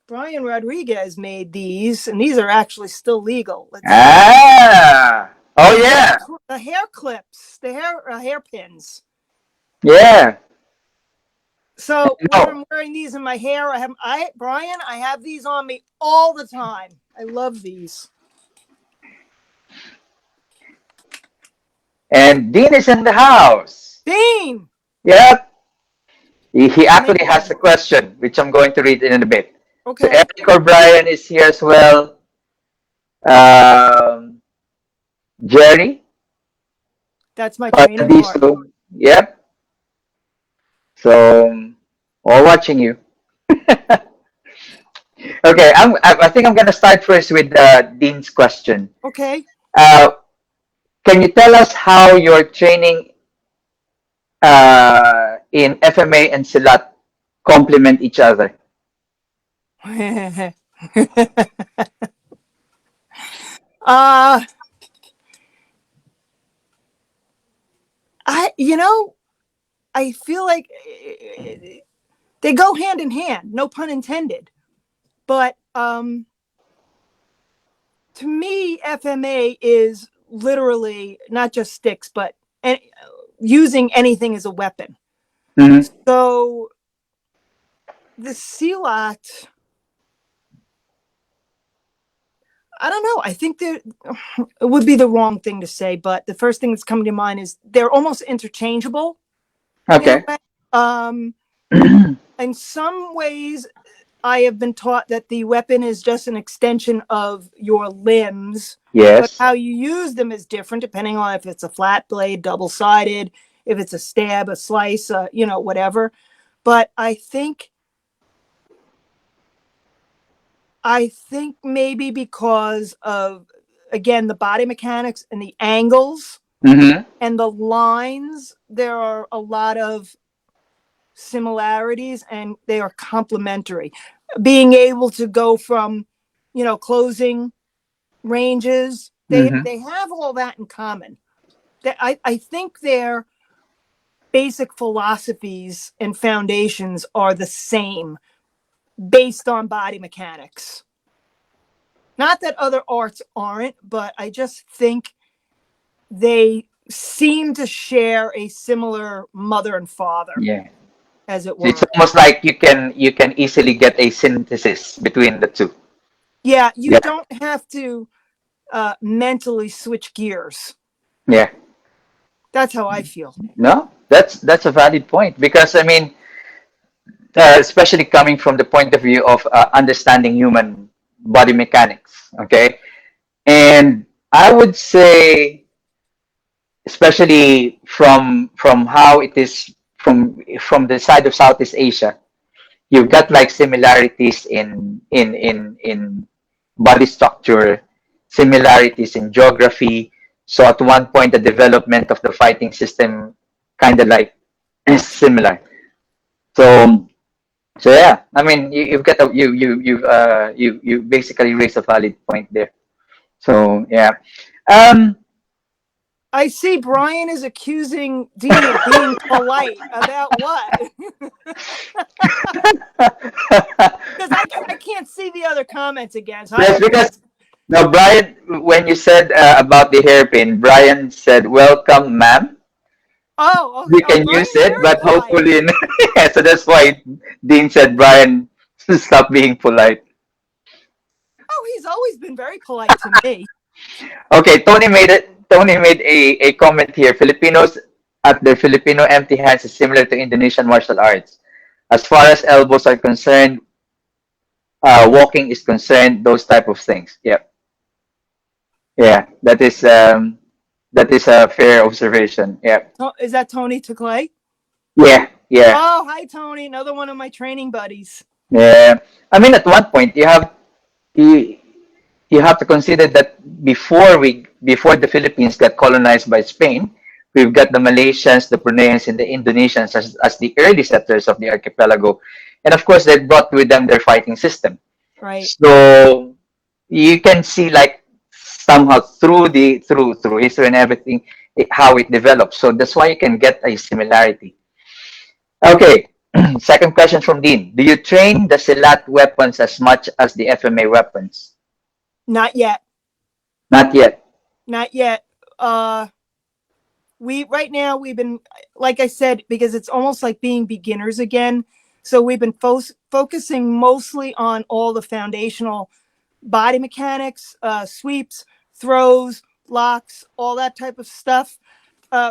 Brian Rodriguez made these, and these are actually still legal. Let's see. Ah, oh The yeah, hair clips, the hairpins. yeah. So when No, I'm wearing these in my hair, Brian, I have these on me all the time. I love these. and Dean is in the house. Dean, Yep. He actually has man. a question, which I'm going to read in a bit. So Okay, Eric O'Brien is here as well. Um, Jerry, that's my training partner. Paradiso. Yep. So all watching you. Okay, I think I'm gonna start first with Dean's question. Okay. Uh, can you tell us how your training in FMA and Silat complement each other? uh I feel like they go hand in hand, no pun intended. But to me, FMA is literally not just sticks, but using anything as a weapon. Mm-hmm. So the Silat, I don't know. I think it would be the wrong thing to say, but the first thing that's coming to mind is they're almost interchangeable in a Okay. way. In some ways, I have been taught that the weapon is just an extension of your limbs, but Yes. how you use them is different depending on if it's a flat blade, double-sided, if it's a stab, a slice, whatever. But I think maybe because of, again, the body mechanics and the angles Mm-hmm. and the lines, there are a lot of similarities and they are complementary. Being able to go from, closing ranges, they Mm-hmm. have all that in common. I think their basic philosophies and foundations are the same based on body mechanics. Not that other arts aren't, but I just think they seem to share a similar mother and father, Yeah. as it So it's were. almost like you can easily get a synthesis between the two. Yeah, you Yeah. don't have to mentally switch gears. Yeah. That's how I feel. No, that's a valid point because I mean, especially coming from the point of view of understanding human body mechanics. Okay, and I would say, especially from how it is from the side of Southeast Asia, you've got like similarities in body structure, similarities in geography. So at one point, the development of the fighting system kind of like is similar. So so yeah, I mean you've got a, you basically raised a valid point there. So yeah, um, I see Brian is accusing Dean of being polite. About what? Because I can't see the other comments again. So yes, because no, Brian, when you said about the hairpin, Brian said, "Welcome, ma'am." oh, okay. We Oh, can use Brian's it, very but polite. hopefully, yeah, so that's why Dean said, "Brian, stop being polite." Oh, he's always been very polite to me. Okay, Tony made it. Tony made a comment here. Filipinos at their Filipino empty hands is similar to Indonesian martial arts. As far as elbows are concerned, walking is concerned, those type of things. Yeah, yeah, that is a fair observation. Yeah, Is that Tony Clay? yeah, yeah, Oh, hi, Tony. Another one of my training buddies. yeah. I mean, at one point, you you have to consider that before the Philippines got colonized by Spain, we've got the Malaysians, the Bruneians, and the Indonesians as the early settlers of the archipelago, and of course they brought with them their fighting system. Right. So you can see like somehow through history and everything how it develops. So that's why you can get a similarity. Okay. Second question from Dean. Do you train the Silat weapons as much as the FMA weapons? Not yet. Not yet. Not yet. We right now we've been, like I said, because it's almost like being beginners again. So we've been focusing mostly on all the foundational body mechanics, sweeps, throws, locks, all that type of stuff.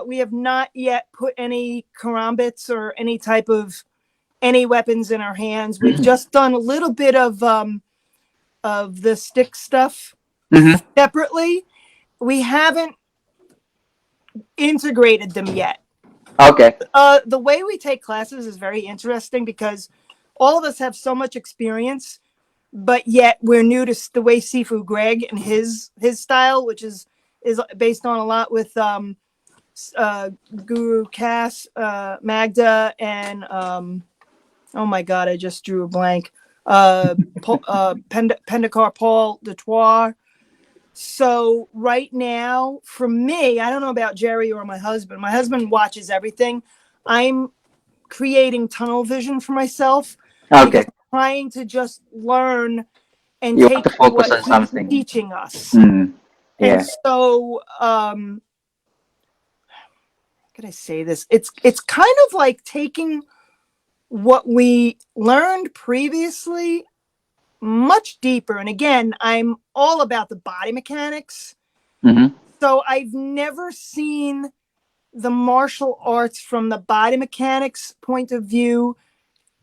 We have not yet put any karambits or any type of any weapons in our hands. We've just done a little bit of the stick stuff Mm-hmm. separately. We haven't integrated them yet. Okay. The way we take classes is very interesting because all of us have so much experience, but yet we're new to the way Sifu Greg and his style, which is based on a lot with Guru Cass, Magda, and oh my God, I just drew a blank. Pendekar Paul Detoire. So right now, for me, I don't know about Jerry or my husband. My husband watches everything. I'm creating tunnel vision for myself because Okay. I'm trying to just learn and You want take to in what focus on he's something. teaching us. Mm. And Yeah. so, how can I say this? It's kind of like taking what we learned previously much deeper. And again, I'm all about the body mechanics. Mm-hmm. So I've never seen the martial arts from the body mechanics point of view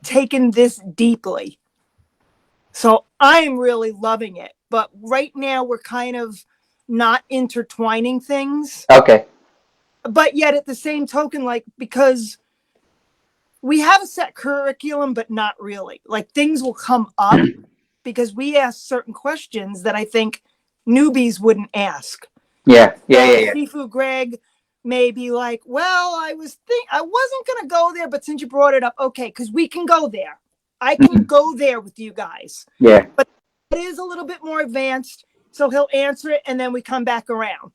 taken this deeply. So I'm really loving it. But right now we're kind of not intertwining things. Okay. But yet at the same token, like, because we have a set curriculum, but not really. Like, things will come up because we ask certain questions that I think newbies wouldn't ask. Yeah. Yeah. So Yeah. Yeah. Sifu Greg may be like, well, I wasn't gonna go there, but since you brought it up, okay, because we can go there. I can Mm. go there with you guys. Yeah. But it is a little bit more advanced. So he'll answer it and then we come back around.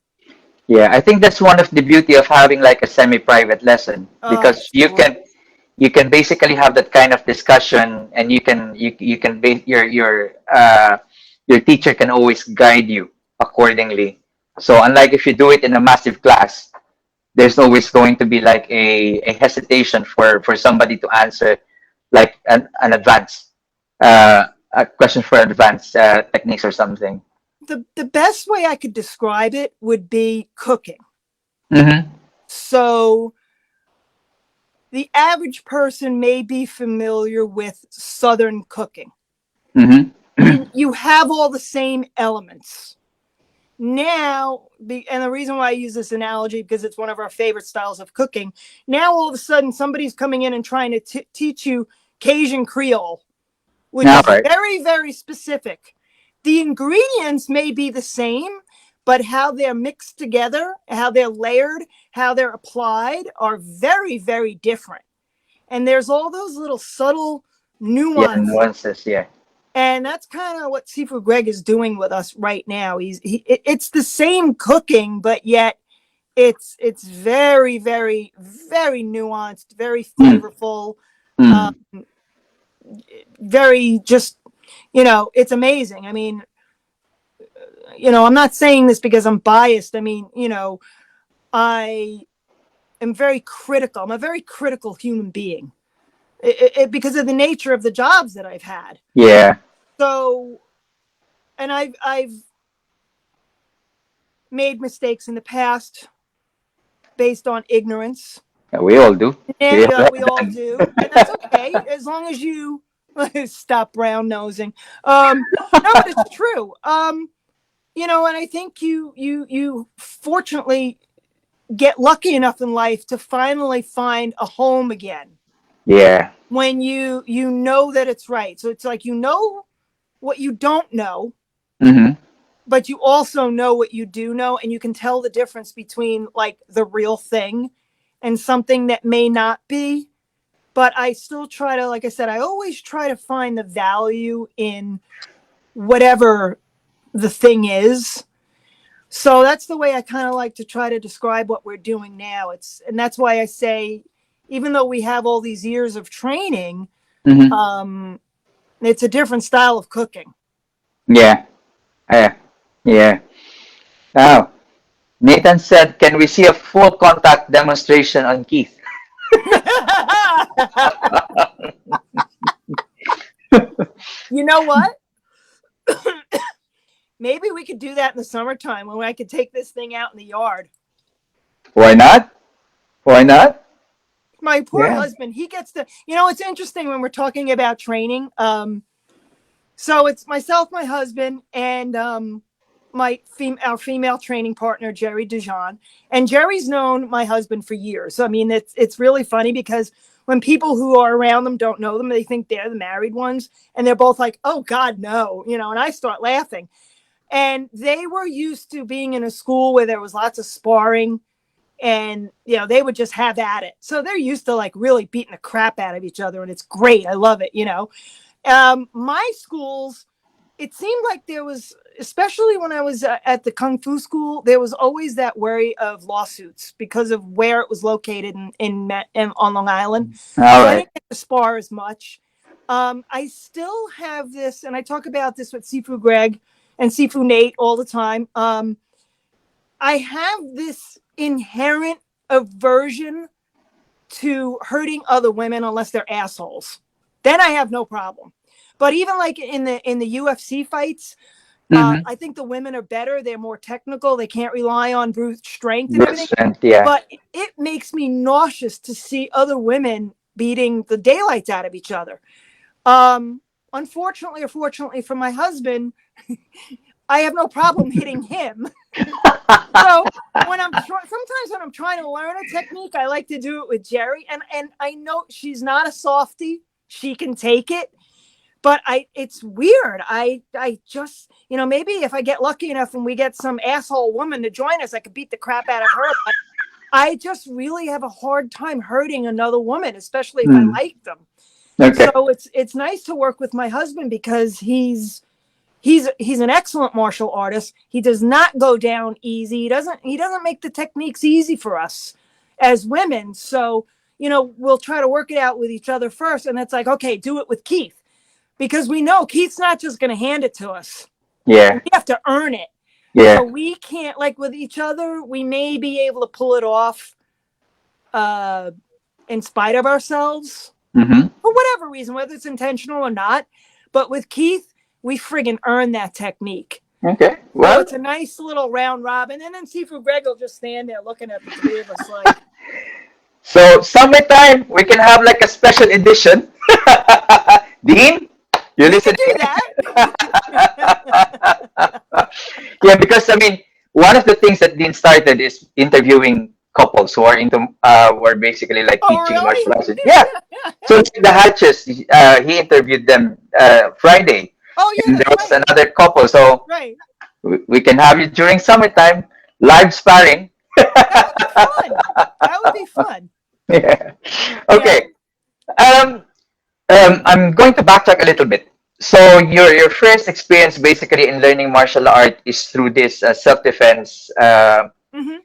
Yeah. I think that's one of the beauty of having like a semi-private lesson Oh, because sure. you can basically have that kind of discussion and you can base your teacher can always guide you accordingly. So unlike if you do it in a massive class, there's always going to be like a hesitation for somebody to answer like an advanced a question for advanced techniques or something. The best way I could describe it would be cooking. Mm-hmm. So the average person may be familiar with Southern cooking. Mm-hmm. You have all the same elements. Now, and the reason why I use this analogy because it's one of our favorite styles of cooking. Now, all of a sudden, somebody's coming in and trying to teach you Cajun Creole, which All is right. very, very specific. The ingredients may be the same, but how they're mixed together, how they're layered, how they're applied are very, very different. And there's all those little subtle Yeah, nuances. nuances. Yeah. And that's kind of what Sifu Greg is doing with us right now. It's the same cooking, but yet it's very, very, very nuanced, very Mm. flavorful, um, Mm. very just, it's amazing. I mean, I'm not saying this because I'm biased. I mean, I am very critical. I'm a very critical human being because of the nature of the jobs that I've had. Yeah. So, and I've made mistakes in the past based on ignorance. Yeah, we all do. We And all we all have do, and that's okay as long as you stop brown nosing. No, but it's true. And I think you fortunately get lucky enough in life to finally find a home again yeah. when you know that it's right. So it's like what you don't know, Mm-hmm. but you also know what you do know, and you can tell the difference between like the real thing and something that may not be. But I still try to, like I said, I always try to find the value in whatever the thing is. So that's the way I kind of like to try to describe what we're doing now. And that's why I say, even though we have all these years of training, Mm-hmm. it's a different style of cooking. Yeah. Yeah. Yeah. Now, Nathan said, "Can we see a full contact demonstration on Keith?" You know what? Maybe we could do that in the summertime when I could take this thing out in the yard. Why not? Why not? My poor Yeah. husband, he gets to, it's interesting when we're talking about training. So it's myself, my husband, and our female training partner, Jerry Dijon. And Jerry's known my husband for years. I mean, it's really funny because when people who are around them don't know them, they think they're the married ones. And they're both like, oh, God, no. And I start laughing. And they were used to being in a school where there was lots of sparring and, they would just have at it. So they're used to like really beating the crap out of each other. And it's great. I love it, My schools, it seemed like there was, especially when I was at the Kung Fu school, there was always that worry of lawsuits because of where it was located in on Long Island. All So I right. didn't get to spar as much. I still have this, and I talk about this with Sifu Greg and Sifu Nate all the time. I have this inherent aversion to hurting other women unless they're assholes. Then I have no problem. But even like in the UFC fights, Mm-hmm. I think the women are better. They're more technical. They can't rely on brute strength and Good everything. strength. Yeah. But it makes me nauseous to see other women beating the daylights out of each other. Unfortunately or fortunately for my husband, I have no problem hitting him. So sometimes when I'm trying to learn a technique, I like to do it with Jerry. And I know she's not a softie. She can take it. But it's weird. I just, maybe if I get lucky enough and we get some asshole woman to join us, I could beat the crap out of her. But I just really have a hard time hurting another woman, especially if I like them. Okay. So it's nice to work with my husband because he's an excellent martial artist. He does not go down easy. He doesn't make the techniques easy for us as women. So, we'll try to work it out with each other first. And it's like, okay, do it with Keith. Because we know Keith's not just going to hand it to us. Yeah. We have to earn it. Yeah. So we can't, like with each other, we may be able to pull it off in spite of ourselves. Mm-hmm. For whatever reason, whether it's intentional or not. But with Keith, we friggin' earn that technique. Okay. So Well, it's a nice little round robin. And then Sifu Greg will just stand there looking at the three of us like. so summertime, we can have like a special edition. Dean, you We can listening? do that. Yeah, because I mean, one of the things that Dean started is interviewing couples who are who are basically like Oh, teaching martial really? arts. Yeah. So the Hatches, he interviewed them Friday, Oh, yeah, and there that's was right. another couple. So Right. we can have you during summertime, live sparring. That would be fun. That would be fun. Yeah. Okay. Um, I'm going to backtrack a little bit. So your first experience basically in learning martial art is through this self defense. Mm-hmm.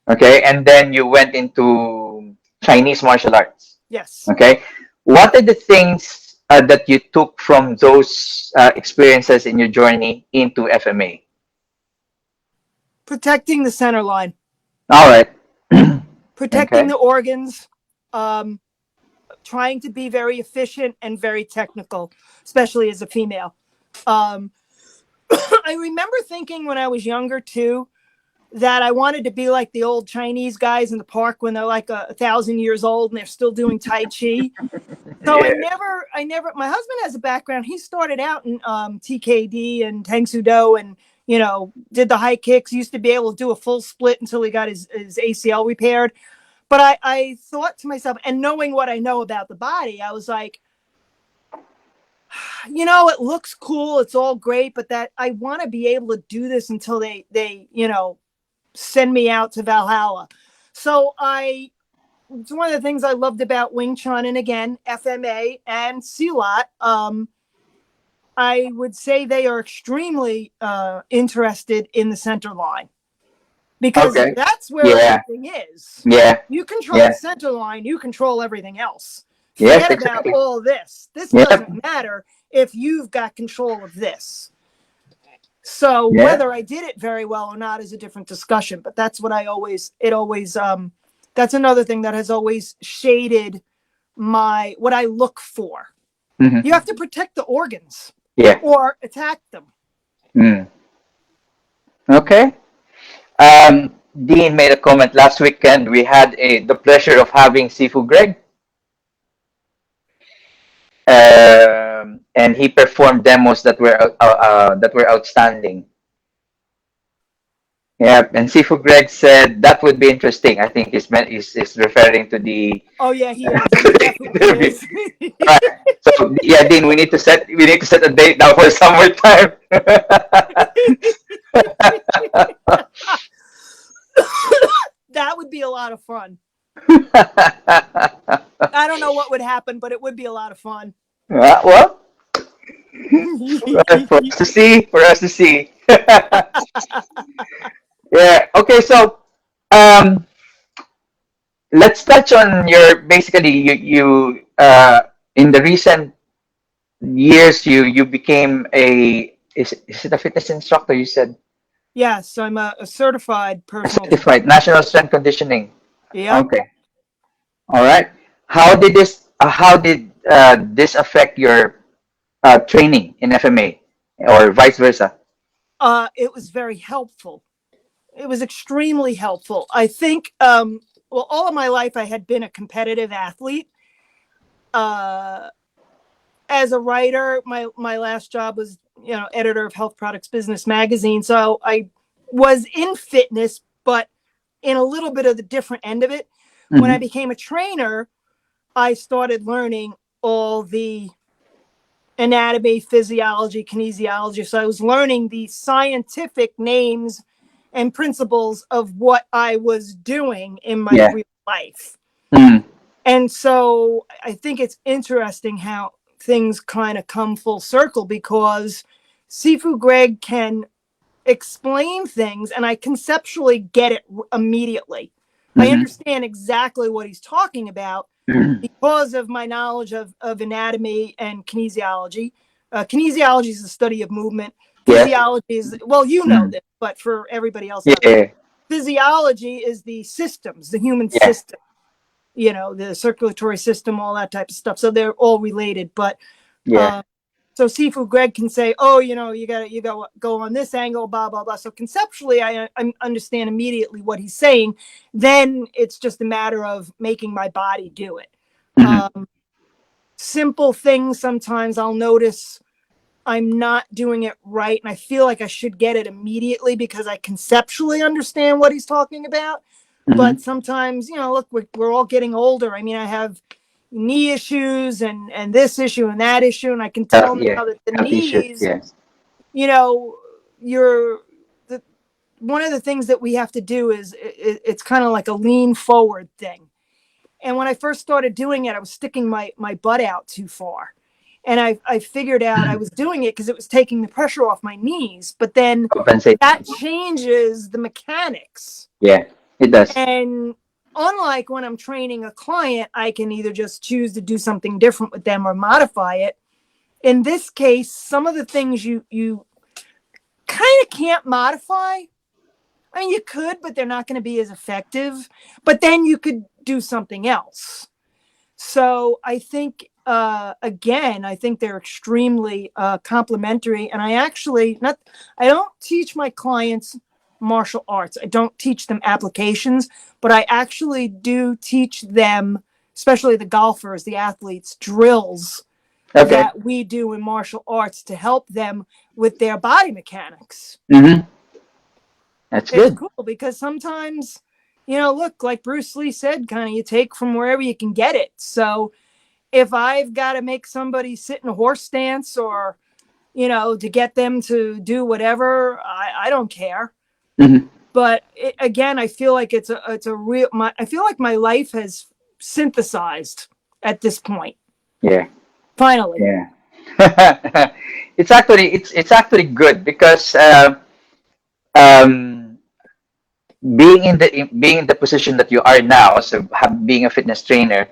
Okay, and then you went into Chinese martial arts. Yes. Okay, what are the things that you took from those experiences in your journey into FMA? Protecting the center line. All right. Protecting Okay. the organs. Trying to be very efficient and very technical, especially as a female. I remember thinking when I was younger too, that I wanted to be like the old Chinese guys in the park when they're like 1,000 years old and they're still doing Tai Chi. So Yeah. my husband has a background. He started out in TKD and Tang Soo Do and, did the high kicks, used to be able to do a full split until he got his ACL repaired. But I thought to myself, and knowing what I know about the body, I was like, it looks cool. It's all great, but that I want to be able to do this until they send me out to Valhalla. So it's one of the things I loved about Wing Chun and again, FMA and Silat. I would say they are extremely interested in the center line, because Okay. that's where Yeah. everything is. Yeah. You control Yeah. the center line, you control everything else. Yes, Forget about exactly. all this. This Yep. doesn't matter if you've got control of this. So Yeah. whether I did it very well or not is a different discussion, but that's what it always, that's another thing that has always shaded what I look for. Hmm. You have to protect the organs Yeah. or attack them. Mm. Okay. Dean made a comment last weekend. We had the pleasure of having Sifu Greg, and he performed demos that were outstanding. Yeah, and Sifu Greg said that would be interesting. I think is referring to the Oh yeah, he is. to He the definitely interview. is. Right. So yeah, Dean, we need to set a date now for summertime. That would be a lot of fun. I don't know what would happen, but it would be a lot of fun. Well, for us to see, for us to see. Yeah. Okay. So, um, let's touch on your basically you in the recent years you became is it a fitness instructor? You said Yes, I'm a certified a personal trainer. certified national strength conditioning. Yep. Okay. All right. How did this affect your training in FMA or vice versa? It was very helpful. It was extremely helpful. I think, well, all of my life I had been a competitive athlete. Uh, as a writer, my last job was, editor of Health Products Business Magazine. So I was in fitness, but in a little bit of the different end of it. When I Hmm. became a trainer, I started learning all the anatomy, physiology, kinesiology. So I was learning the scientific names and principles of what I was doing in my Yeah. real life. Mm. And so I think it's interesting how things kind of come full circle, because Sifu Greg can explain things and I conceptually get it immediately. I Hmm. understand exactly what he's talking about because of my knowledge of anatomy and kinesiology. Kinesiology is the study of movement. Yes. Physiology is, well, you know Mm. this, but for everybody else out there, Yeah. physiology is the systems, the human Yeah. system, the circulatory system, all that type of stuff. So they're all related. But Yeah. so Sifu Greg can say, oh, you got to go on this angle, blah, blah, blah. So conceptually, I understand immediately what he's saying. Then it's just a matter of making my body do it. Hmm. Um, Simple things, sometimes I'll notice I'm not doing it right, and I feel like I should get it immediately because I conceptually understand what he's talking about. Hmm. But sometimes, look, we're all getting older. I mean, I have knee issues and this issue and that issue, and I can tell Yeah. now that the Health issues. knees, Yes. you know, you're the one of the things that we have to do is it's kind of like a lean forward thing. And when I first started doing it, I was sticking my butt out too far. And I figured out I was doing it because it was taking the pressure off my knees. But then Compensate. that changes the mechanics. Yeah. It does. And unlike when I'm training a client, I can either just choose to do something different with them or modify it. In this case, some of the things you kind of can't modify. I mean, you could, but they're not going to be as effective. But then you could do something else. So I think, again, I think they're extremely complementary. And I don't teach my clients martial arts. I don't teach them applications, but I actually do teach them, especially the golfers, the athletes, drills Okay. that we do in martial arts to help them with their body mechanics. Hmm. That's It's good. cool because sometimes, look, like Bruce Lee said, kind of you take from wherever you can get it. So if I've got to make somebody sit in a horse stance or, to get them to do whatever, I don't care. Hmm. But again, I feel like it's a real, I feel like my life has synthesized at this point. Yeah. Finally. Yeah. it's actually good because um, being in the position that you are now, so being a fitness trainer,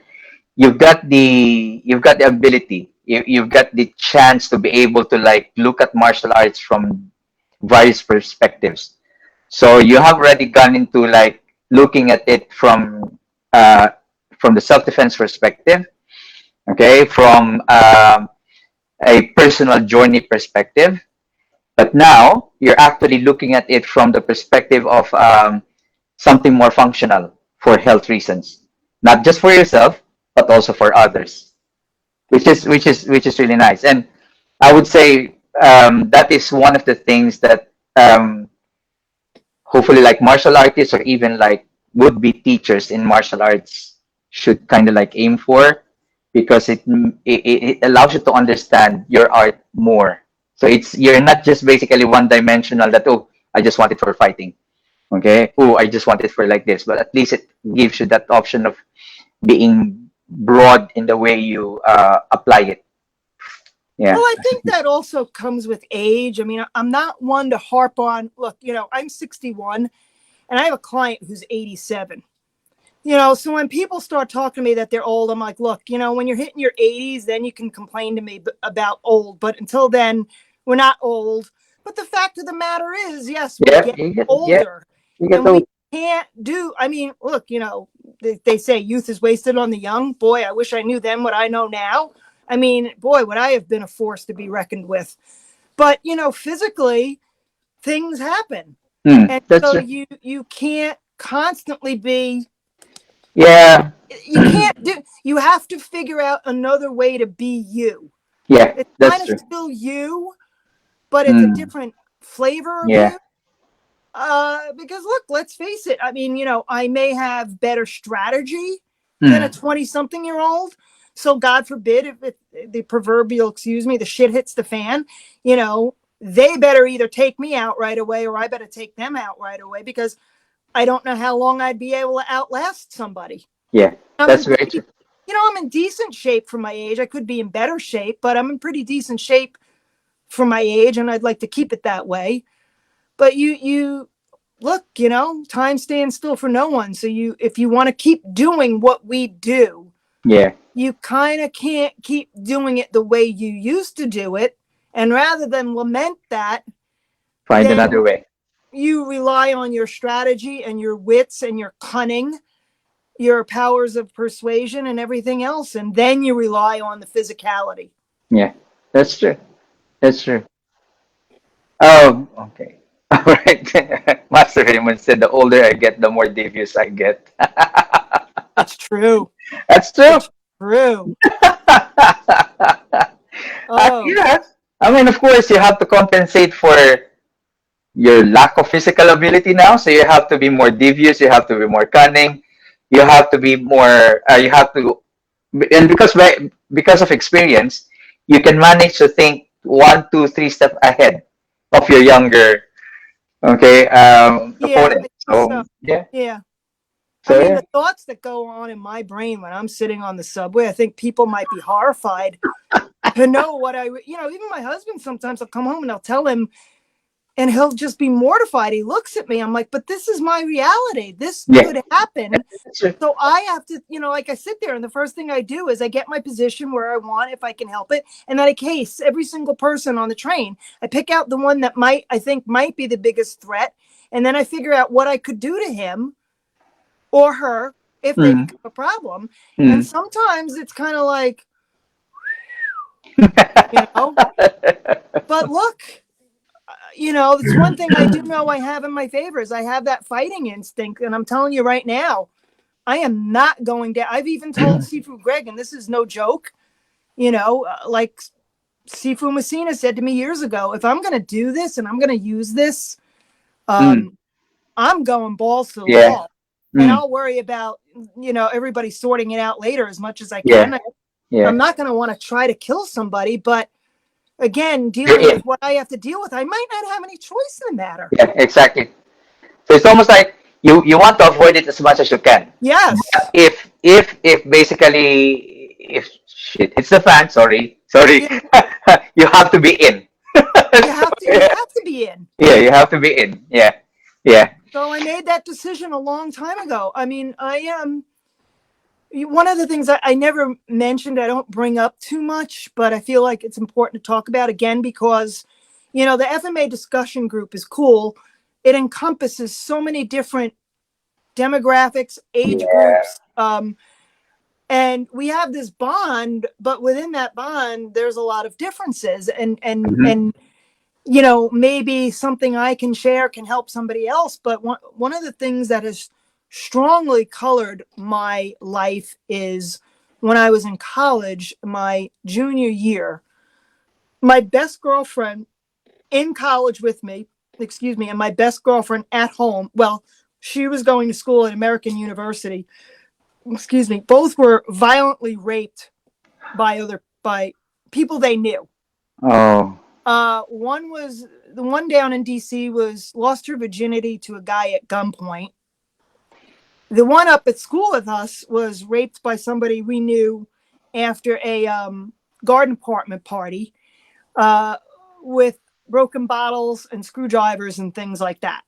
you've got the ability, you've got the chance to be able to like look at martial arts from various perspectives. So you have already gone into like looking at it uh, from the self defense perspective, okay, from a personal journey perspective. But now you're actually looking at it from the perspective of something more functional for health reasons, not just for yourself, but also for others, which is really nice. And I would say that is one of the things that hopefully like martial artists or even like would be teachers in martial arts should kind of like aim for, because it allows you to understand your art more. So you're not just basically one dimensional that, oh, I just want it for fighting, okay, oh, I just want it for like this, but at least it gives you that option of being broad in the way you apply it. Well, Yeah. I think that also comes with age. I mean, I'm not one to harp on, look, I'm 61 and I have a client who's 87. So when people start talking to me that they're old, I'm like, look, when you're hitting your 80s, then you can complain to me about old. But until then, we're not old. But the fact of the matter is, yes, we Yeah, get older you get and we those. can't I mean, look, they say youth is wasted on the young. Boy, I wish I knew then what I know now. I mean, boy, would I have been a force to be reckoned with. But, physically, things happen. And That's so true. you can't constantly be, Yeah. you can't do, you have to figure out another way to be you. Yeah, It's kind that's of true. still you, but it's a Mm, different flavor of yeah. you. Because look, let's face it. I mean, I may have better strategy than a Mm, 20-something-year-old. So God forbid if the proverbial, excuse me, the shit hits the fan, they better either take me out right away or I better take them out right away, because I don't know how long I'd be able to outlast somebody. yeah, I'm that's in very pretty, true. I'm in decent shape for my age. I could be in better shape, but I'm in pretty decent shape for my age, and I'd like to keep it that way. But you look, time stands still for no one. So if you want to keep doing what we do, Yeah, you kind of can't keep doing it the way you used to do it. And rather than lament that, find then another way. you rely on your strategy and your wits and your cunning, your powers of persuasion and everything else. And then you rely on the physicality. Yeah, that's true. That's true. Oh, okay. All right. Master Raymond said, the older I get, the more devious I get. It's true. That's true. It's true. Oh, Yeah. I mean, of course, you have to compensate for your lack of physical ability now. So you have to be more devious. You have to be more cunning. You have to be more. You have to, and because of experience, you can manage to think 1, 2, 3 steps ahead of your younger, okay, yeah, opponent. I think So so. yeah. Yeah. I So mean, yeah. the thoughts that go on in my brain when I'm sitting on the subway, I think people might be horrified to know what even my husband sometimes will come home and I'll tell him and he'll just be mortified. He looks at me. I'm like, but this is my reality. This Yeah. could happen. That's true. So I have to, like I sit there and the first thing I do is I get my position where I want, if I can help it. And then I case every single person on the train. I pick out the one that I think might be the biggest threat. And then I figure out what I could do to him or her if they Mm. become a problem. And Mm. sometimes it's kind of like, but look, it's one thing I do know I have in my favor is I have that fighting instinct. And I'm telling you right now, I am not going down. I've even told Sifu Greg, and this is no joke, like Sifu Messina said to me years ago, if I'm going to do this and I'm going to use this, Mm. I'm going balls to the Yeah. wall. And Mm. I'll worry about, everybody sorting it out later as much as I Yeah. can. Yeah. I'm not going to want to try to kill somebody, but again, You're dealing in. with what I have to deal with, I might not have any choice in the matter. Yeah. Exactly. So it's almost like you want to avoid it as much as you can. Yes. If basically if shit hits the fan, sorry, Yeah. you have to be in. you have to be in. Yeah, you have to be in. Yeah, yeah. So I made that decision a long time ago. I mean, I am one of the things I never mentioned, I don't bring up too much, but I feel like it's important to talk about again because, you know, the FMA discussion group is cool. It encompasses so many different demographics, age Yeah. groups, and we have this bond, but within that bond, there's a lot of differences, Hmm. and you know, maybe something I can share can help somebody else. But one of the things that has strongly colored my life is when I was in college, my junior year, my best girlfriend in college with me, excuse me, and my best girlfriend at home. Well, she was going to school at American University. Excuse me. Both were violently raped by people they knew. Oh. One was the one down in DC was lost her virginity to a guy at gunpoint. The one up at school with us was raped by somebody we knew after a garden apartment party uh, with broken bottles and screwdrivers and things like that.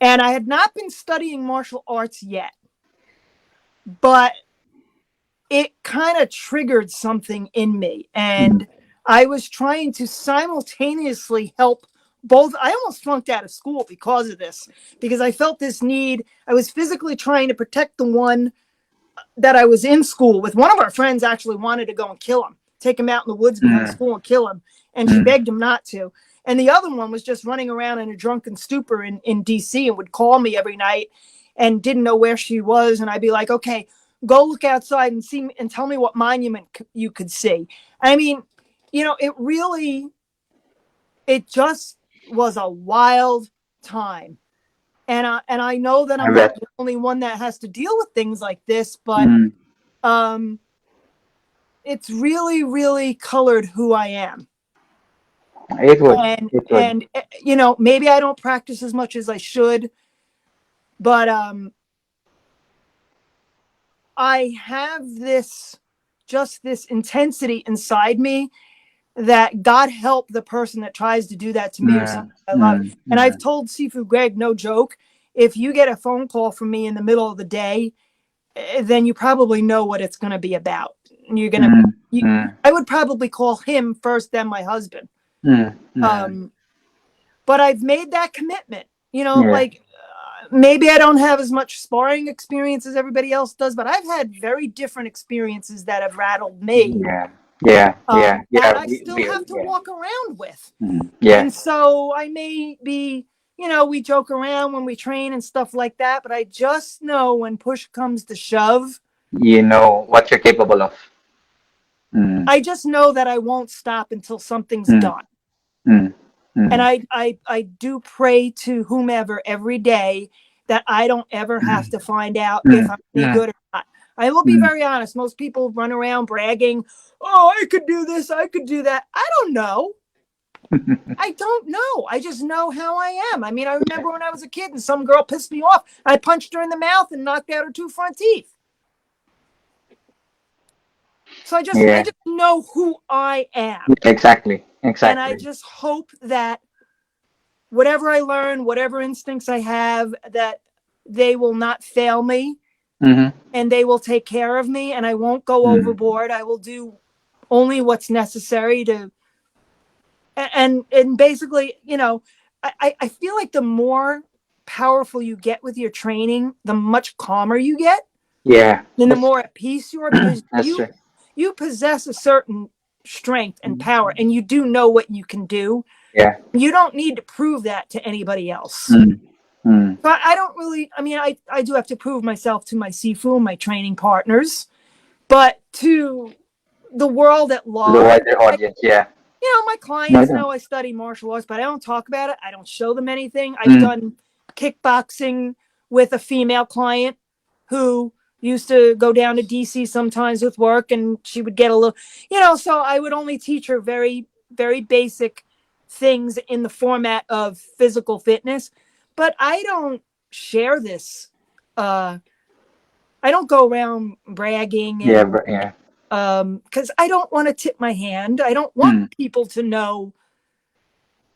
And I had not been studying martial arts yet, but it kind of triggered something in me. Mm. And I was trying to simultaneously help both. I almost flunked out of school because of this, because I felt this need. I was physically trying to protect the one that I was in school with. One of our friends actually wanted to go and kill him, take him out in the woods behind Mm. school and kill him. And she Mm. begged him not to. And the other one was just running around in a drunken stupor in DC and would call me every night and didn't know where she was. And I'd be like, okay, go look outside and see and tell me what monument you could see. I mean, you know, it just was a wild time. And I know that I I'm not bet. the only one that has to deal with things like this, but Mm. um, it's really, really colored who I am. It would. And It would. and you know, maybe I don't practice as much as I should, but I have this intensity inside me that God help the person that tries to do that to me or something Mm. I love. Mm. And I've Mm. told Sifu Greg, no joke, if you get a phone call from me in the middle of the day, then you probably know what it's going to be about. You're going to, Mm. Mm. I would probably call him first, then my husband. Mm. Mm. Um, but I've made that commitment, you know, Yeah. like maybe I don't have as much sparring experience as everybody else does, but I've had very different experiences that have rattled me, Yeah. Yeah. Yeah. that Yeah. I still have to Yeah. walk around with. Mm. Yeah. And so I may be, you know, we joke around when we train and stuff like that, but I just know when push comes to shove, You know what you're capable of. Mm. I just know that I won't stop until something's Mm. done. Mm. And Mm. I do pray to whomever every day that I don't ever have Mm. to find out if Mm. I'm any Mm. good or not. I will be Mm. very honest. Most people run around bragging, oh, I could do this, I could do that. I don't know. I don't know. I just know how I am. I mean, I remember when I was a kid and some girl pissed me off. I punched her in the mouth and knocked out her two front teeth. So I Yeah. just know who I am. Exactly. And I Exactly. just hope that whatever I learn, whatever instincts I have, that they will not fail me Mm-hmm. and they will take care of me and I won't go Mm. overboard. I will do only what's necessary to and basically, you know, I feel like the more powerful you get with your training, the much calmer you get Yeah. and the That's more at peace you are because that's true. you possess a certain strength and power Mm. and you do know what you can do. Yeah. You don't need to prove that to anybody else. Mm. Mm. So I don't really, I mean, I do have to prove myself to my Sifu, my training partners, but to the world at To the large, wider audience. Yeah. you know, my No, clients no. know I study martial arts, but I don't talk about it. I don't show them anything. I've Mm. done kickboxing with a female client who used to go down to DC sometimes with work and she would get a little, you know, so I would only teach her very, very basic things in the format of physical fitness. But I don't share this. I don't go around bragging Yeah. and Yeah. because I don't want to tip my hand. I don't want Mm. people to know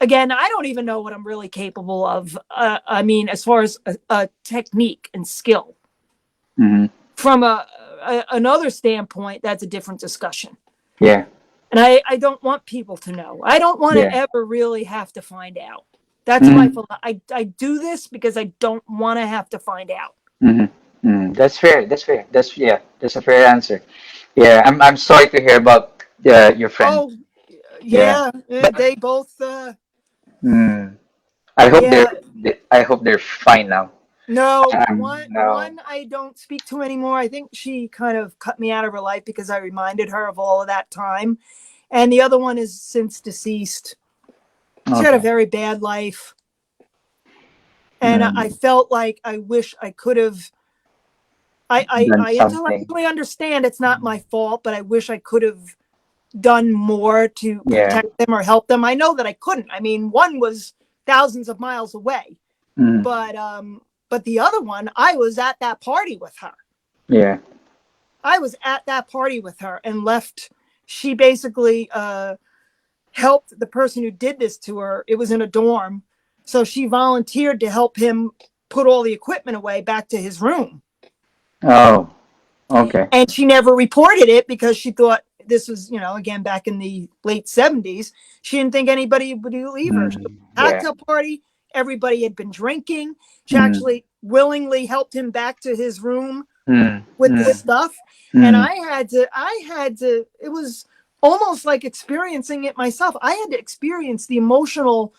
again, I don't even know what I'm really capable of. I mean, as far as a technique and skill. Mm-hmm. From another standpoint, that's a different discussion. Yeah. And I don't want people to know. I don't want to Yeah. ever really have to find out. That's my Mm-hmm. philosophy. I do this because I don't want to have to find out. Mm-hmm. Mm-hmm. That's fair. That's fair. That's yeah. That's a fair answer. Yeah. I'm sorry to hear about your friend. Oh, Yeah. yeah, But they both. mm, I hope Yeah, I hope they're fine now. no, one No. one I don't speak to anymore. I think she kind of cut me out of her life because I reminded her of all of that time. And the other one is since deceased. She had a Okay. very bad life. And I Mm, felt like I wish I could have. done I something. intellectually understand it's not my fault, but I wish I could have done more to Yeah. protect them or help them. I know that I couldn't. I mean, one was thousands of miles away, Mm, but the other one, I was at that party with her. yeah. I was at that party with her and left. She basically helped the person who did this to her. It was in a dorm. So she volunteered to help him put all the equipment away back to his room. Oh. Okay. And she never reported it because she thought this was, again, back in the late 70s. She didn't think anybody would believe her. She was Mm, at a yeah. cocktail party. Everybody had been drinking. She Mm, actually willingly helped him back to his room mm, with the mm, stuff. And mm. it was almost like experiencing it myself. I had to experience the emotional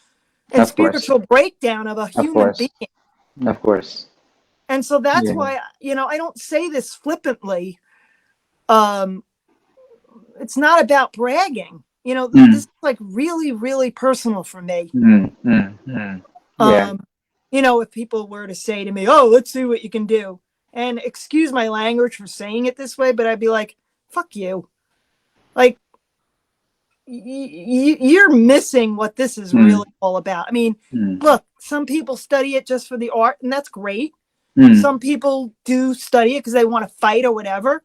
and Of course. spiritual breakdown of a Of human course. being. Of course. And so that's Yeah. why, I don't say this flippantly. Um, it's not about bragging. This Mm, is like really, really personal for me. mm, mm, mm. Yeah. Um, if people were to say to me, "Oh, let's see what you can do," and excuse my language for saying it this way, but I'd be like, "Fuck you!" Like, you're missing what this is Mm, really all about. I mean, mm, look, some people study it just for the art, and that's great. mm. Some people do study it because they want to fight or whatever,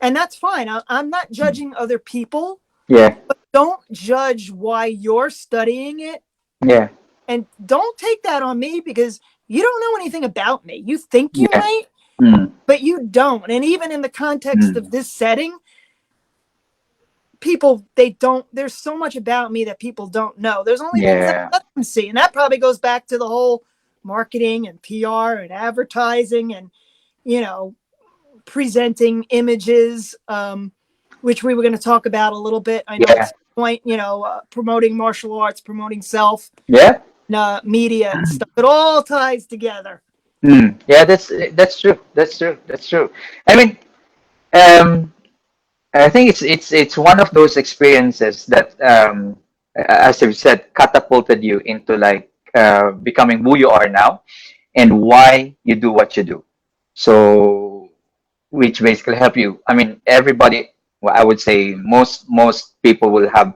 and that's fine. I'm not judging other people. Yeah. Don't judge why you're studying it, Yeah. and don't take that on me because you don't know anything about me. You think you Yeah. might, Mm, but you don't. And even in the context of mm. this setting, people, they don't, there's so much about me that people don't know. There's only things that Yeah. let them see, and that probably goes back to the whole marketing and PR and advertising and you know presenting images, which we were going to talk about a little bit. I know at Yeah. some point, promoting martial arts, promoting self, Yeah. media and stuff. It all ties together. Mm. Yeah. That's true. That's true. That's true. I mean, um, I think it's one of those experiences that, as you said, catapulted you into like becoming who you are now, and why you do what you do. So, which basically help you. I mean, everybody. Well, I would say most people will have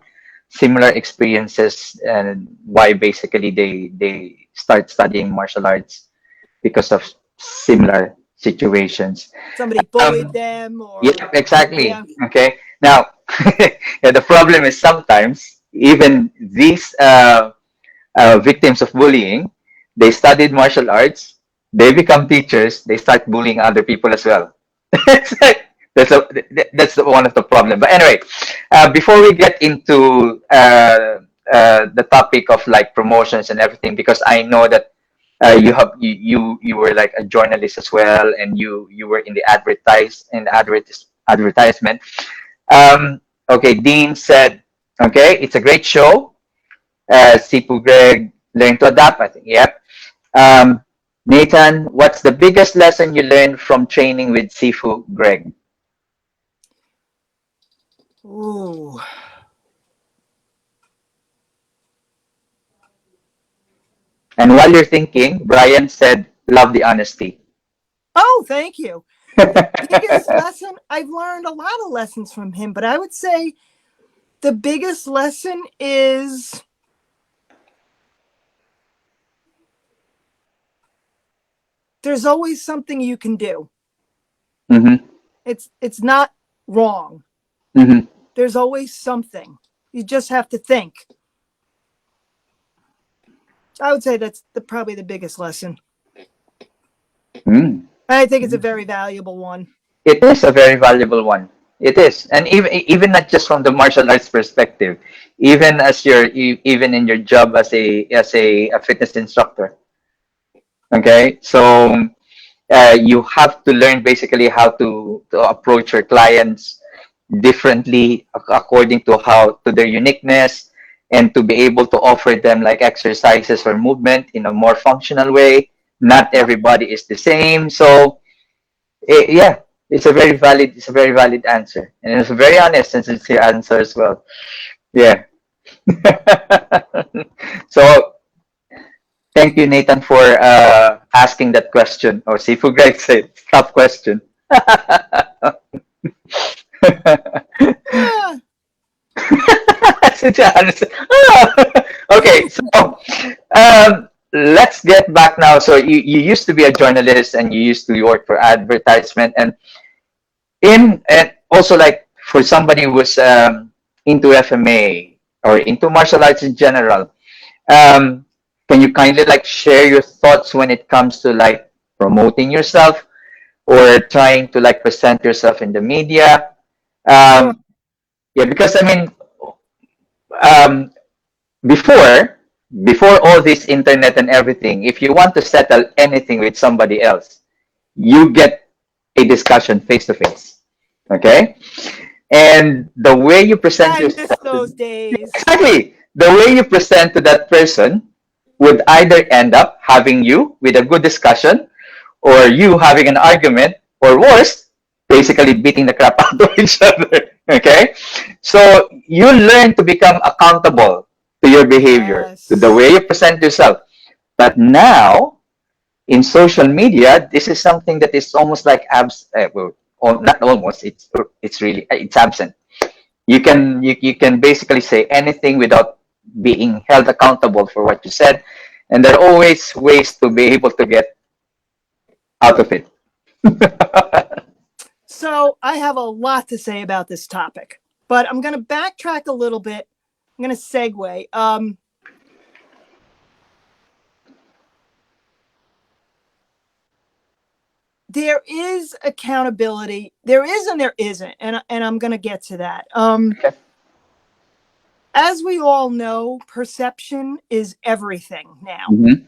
similar experiences, and why basically they start studying martial arts because of similar situations. Somebody bullied Um, them, or yeah, exactly. yeah, Okay. Now, yeah, the problem is sometimes even these victims of bullying, they studied martial arts, they become teachers, they start bullying other people as well. It's like, that's one of the problem. But anyway, before we get into the topic of like promotions and everything, because I know that you were like a journalist as well, and you were in the advertisement. Okay, Dean said, okay, it's a great show. Sipu Greg learned to adapt. I think, yep. Um, Nathan, what's the biggest lesson you learned from training with Sifu Greg? ooh, And while you're thinking, Brian said, love the honesty. oh, thank you. The biggest lesson, I've learned a lot of lessons from him, but I would say the biggest lesson is there's always something you can do. Mm-hmm. It's not wrong. Mm-hmm. There's always something. You just have to think. I would say that's probably the biggest lesson. Mm. I think it's a very valuable one. It is a very valuable one. It is, and even not just from the martial arts perspective, even as even in your job as a fitness instructor. Okay, so you have to learn basically how to approach your clients differently according to how to their uniqueness, and to be able to offer them like exercises or movement in a more functional way. Not Yep. everybody is the same, so yeah, it's a very valid answer, and it's a very honest and sincere answer as well. Yeah. So thank you, Nathan, for asking that question, or Sifu Greg said tough question. Ah, Okay, so let's get back now. So you used to be a journalist, and you used to work for advertisement, and also like for somebody who was into FMA or into martial arts in general, um, can you kindly like share your thoughts when it comes to like promoting yourself or trying to like present yourself in the media? sure. Um, yeah, because I mean, um, before before all this internet and everything, if you want to settle anything with somebody else, you get a discussion face to face. Okay, and the way you present I miss yourself those days. exactly the way you present to that person would either end up having you with a good discussion, or you having an argument, or worse, basically beating the crap out of each other. Okay, so you learn to become accountable to your behavior, to the Yes. way you present yourself. But now in social media, this is something that is almost like well, not almost, it's really it's absent. You can basically say anything without being held accountable for what you said, and there are always ways to be able to get out of it. So I have a lot to say about this topic, but I'm going to backtrack a little bit. I'm going to segue. There is accountability. There is and there isn't, and I'm going to get to that. Okay. As we all know, perception is everything now. Mm-hmm.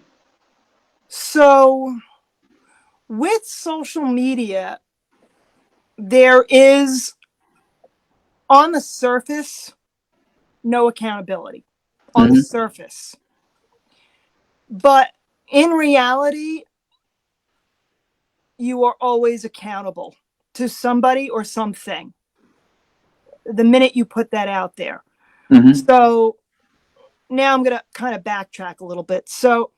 So with social media, there is on the surface no accountability on the Mm-hmm. surface, but in reality, you are always accountable to somebody or something the minute you put that out there. Mm-hmm. So now I'm going to kind of backtrack a little bit. So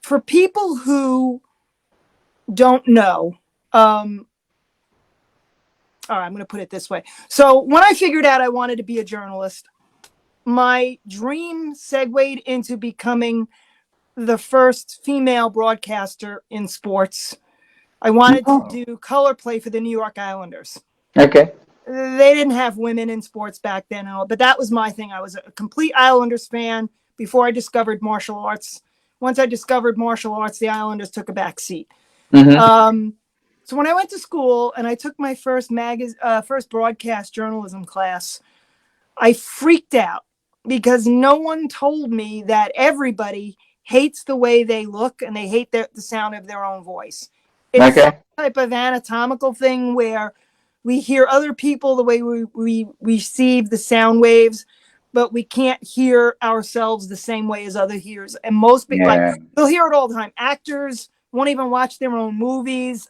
for people who don't know, all right, I'm going to put it this way. So when I figured out I wanted to be a journalist, my dream segued into becoming the first female broadcaster in sports. I wanted to Oh, do color play for the New York Islanders. okay. They didn't have women in sports back then, but that was my thing. I was a complete Islanders fan before I discovered martial arts. Once I discovered martial arts, the Islanders took a back seat. Mm-hmm. So when I went to school and I took my first broadcast journalism class, I freaked out because no one told me that everybody hates the way they look and they hate the sound of their own voice. It's some Okay. type of anatomical thing where we hear other people the way we receive the sound waves, but we can't hear ourselves the same way as other hears. And most people, like, Yeah. you'll hear it all the time. Actors won't even watch their own movies.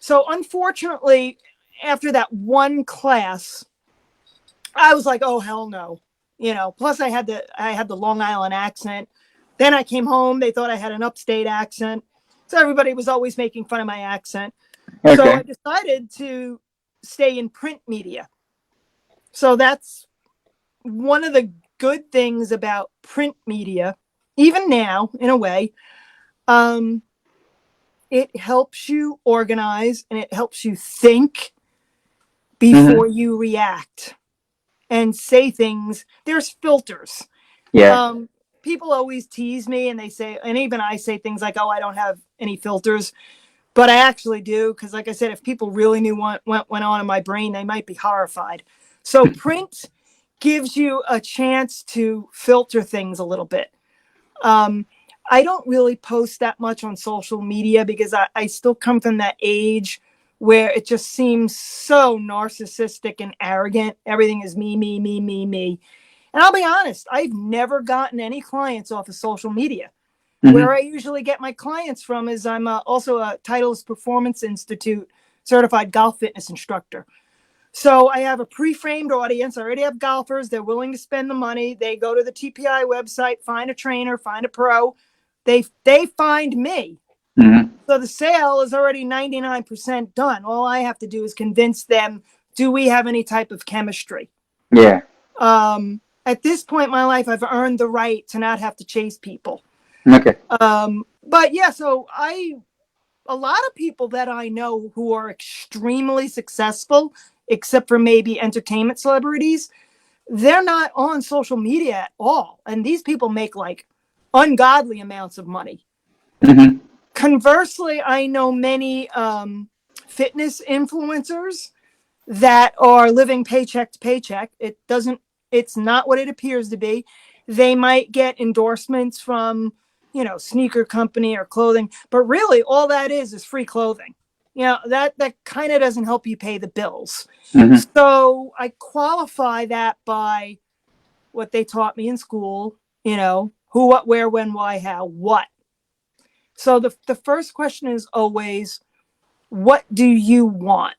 So unfortunately, after that one class, I was like, oh hell no. Plus I had the Long Island accent. Then I came home, they thought I had an upstate accent. So everybody was always making fun of my accent. So I Okay. decided to stay in print media. So that's one of the good things about print media, even now, in a way. It helps you organize and it helps you think Mm-hmm. before you react and say things. There's filters. Yeah. Um, people always tease me and they say, and even I say things like, oh, I don't have any filters, but I actually do. Because like I said, if people really knew what went on in my brain, they might be horrified. So print gives you a chance to filter things a little bit. I don't really post that much on social media because I still come from that age where it just seems so narcissistic and arrogant. Everything is me, me, me, me, me. And I'll be honest, I've never gotten any clients off of social media. Where I usually get my clients from is I'm also a Titleist Performance Institute certified golf fitness instructor. So I have a pre-framed audience. I already have golfers. They're willing to spend the money. They go to the TPI website, find a trainer, find a pro. They find me. So the sale is already 99% done. All I have to do is convince them, do we have any type of chemistry? Yeah. At this point in my life, I've earned the right to not have to chase people. Okay. But yeah, so a lot of people that I know who are extremely successful, except for maybe entertainment celebrities, they're not on social media at all. And these people make like ungodly amounts of money. Conversely, I know many fitness influencers that are living paycheck to paycheck. It's not what it appears to be. They might get endorsements from, sneaker company or clothing, but really all that is free clothing. That kind of doesn't help you pay the bills. So I qualify that by what they taught me in school, who, what, where, when, why, how, what. So the first question is always, what do you want?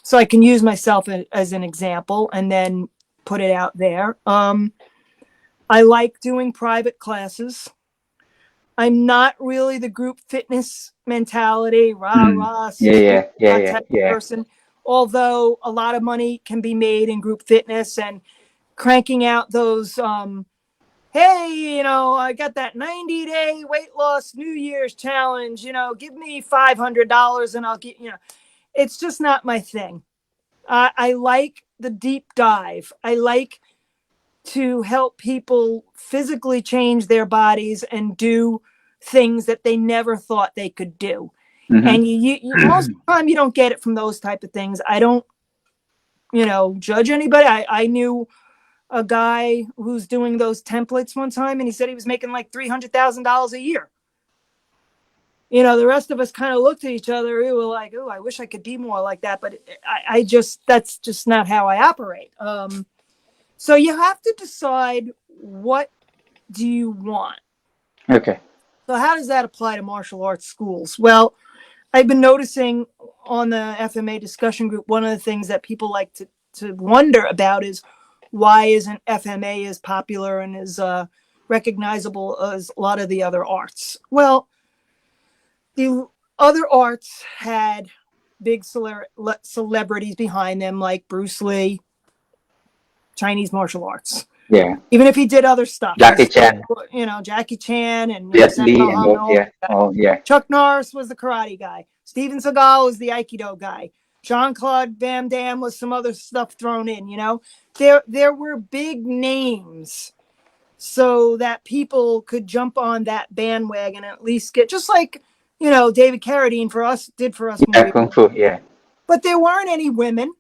So I can use myself as an example and then put it out there. I like doing private classes. I'm not really the group fitness mentality, rah, Yeah. person. Although a lot of money can be made in group fitness and cranking out those, hey, I got that 90-day weight loss New Year's challenge, give me $500 and I'll get, it's just not my thing. I like the deep dive. I like to help people physically change their bodies and do things that they never thought they could do. And you most of the time you don't get it from those type of things. I don't, judge anybody. I knew a guy who's doing those templates one time, and he said he was making like $300,000 a year. The rest of us kind of looked at each other. We were like, oh, I wish I could be more like that. But that's just not how I operate. So you have to decide, what do you want? Okay. So how does that apply to martial arts schools? Well, I've been noticing on the FMA discussion group, one of the things that people like to wonder about is, why isn't FMA as popular and as recognizable as a lot of the other arts? Well, the other arts had big celebrities behind them, like Bruce Lee, Chinese martial arts. Yeah. Even if he did other stuff. Jackie Chan. Jackie Chan and Jet Li and all, yeah. Oh, yeah. Chuck Norris was the karate guy. Steven Seagal was the Aikido guy. Jean-Claude Van Damme was some other stuff thrown in, There were big names so that people could jump on that bandwagon and at least get, just like, David Carradine did for us. Yeah, Kung Fu, yeah. But there weren't any women,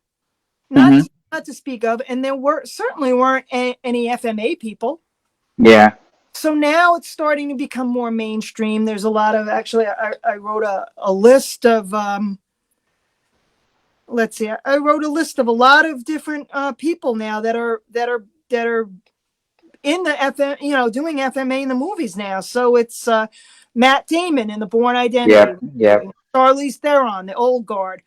not to speak of, and there certainly weren't any FMA people. Yeah. So now it's starting to become more mainstream. There's a lot of, actually, I wrote a list of, let's see, I wrote a list of a lot of different people now that are in the FM, doing FMA in the movies now. So it's Matt Damon in The Bourne Identity. Yeah. Charlize Theron, the old guard.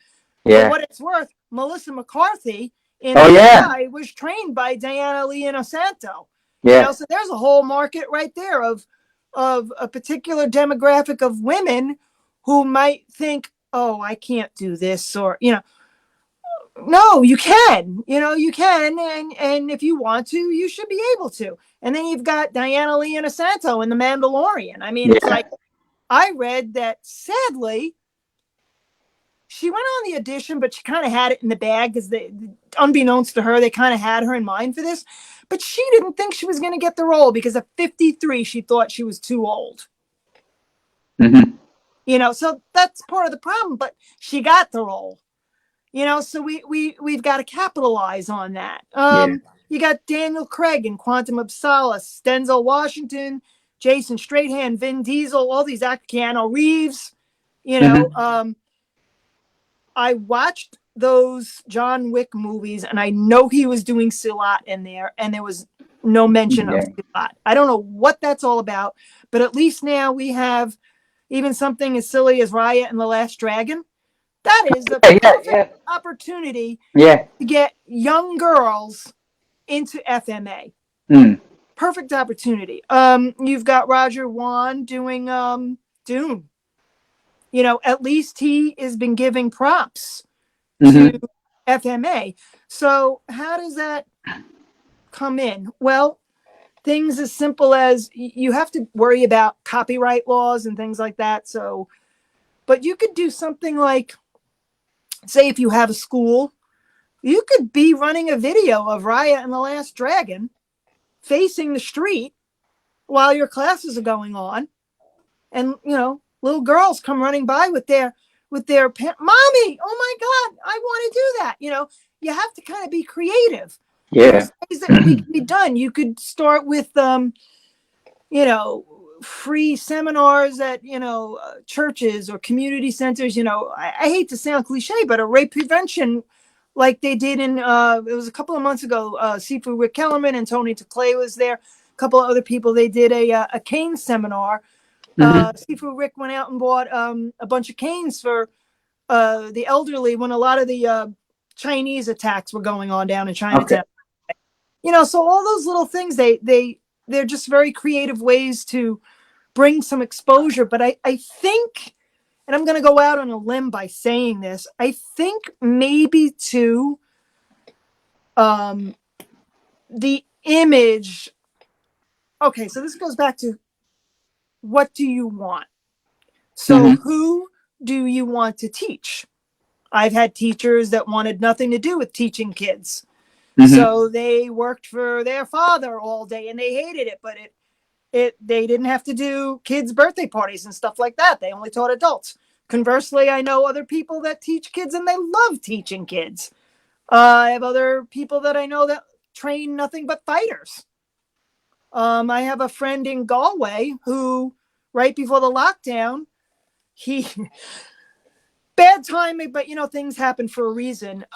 Yeah. For what it's worth, Melissa McCarthy in FMA was trained by Diana Lee Inosanto. Yeah. So there's a whole market right there of a particular demographic of women who might think, oh, I can't do this, or, no, you can, you can. And if you want to, you should be able to. And then you've got Diana Lee Inosanto in The Mandalorian. I mean, It's like, I read that sadly, she went on the audition, but she kind of had it in the bag because they, unbeknownst to her, they kind of had her in mind for this. But she didn't think she was going to get the role because at 53, she thought she was too old. Mm-hmm. You know, so that's part of the problem. But she got the role. You know, so we've got to capitalize on that. Yeah. You got Daniel Craig in Quantum of Solace, Denzel Washington, Jason Strahan, Vin Diesel, all these actors, Keanu Reeves. You know, Mm-hmm. I watched those John Wick movies, and I know he was doing Silat in there, and there was no mention of Yeah. Silat. I don't know what that's all about, but at least now we have even something as silly as Raya and the Last Dragon. That is a Yeah. perfect Yeah. opportunity Yeah. to get young girls into FMA. Mm. Perfect opportunity. You've got Roger Wan doing Dune. You know, at least he has been giving props to Mm-hmm. FMA. So how does that come in? Well, things as simple as you have to worry about copyright laws and things like that. So, but you could do something like, say, if you have a school, you could be running a video of Raya and the Last Dragon facing the street while your classes are going on, and you know, little girls come running by with their mommy, oh my god, I want to do that. You know, you have to kind of be creative. Yeah. There's ways that we can be done. You could start with you know, free seminars at, you know, churches or community centers. You know, I hate to sound cliche, but a rape prevention like they did in it was a couple of months ago. Sifu Rick Kellerman and Tony Taclay was there. A couple of other people. They did a cane seminar. Mm-hmm. Sifu Rick went out and bought a bunch of canes for the elderly when a lot of the Chinese attacks were going on down in Okay. Chinatown. You know, so all those little things, they're just very creative ways to bring some exposure. But I think, and I'm going to go out on a limb by saying this, I think maybe too, the image. Okay, so this goes back to, what do you want? So Mm-hmm. who do you want to teach? I've had teachers that wanted nothing to do with teaching kids. Mm-hmm. So they worked for their father all day and they hated it, but they didn't have to do kids' birthday parties and stuff like that. They only taught adults. Conversely, I know other people that teach kids and they love teaching kids. I have other people that I know that train nothing but fighters. I have a friend in Galway who, right before the lockdown, he bad timing, but you know, things happen for a reason.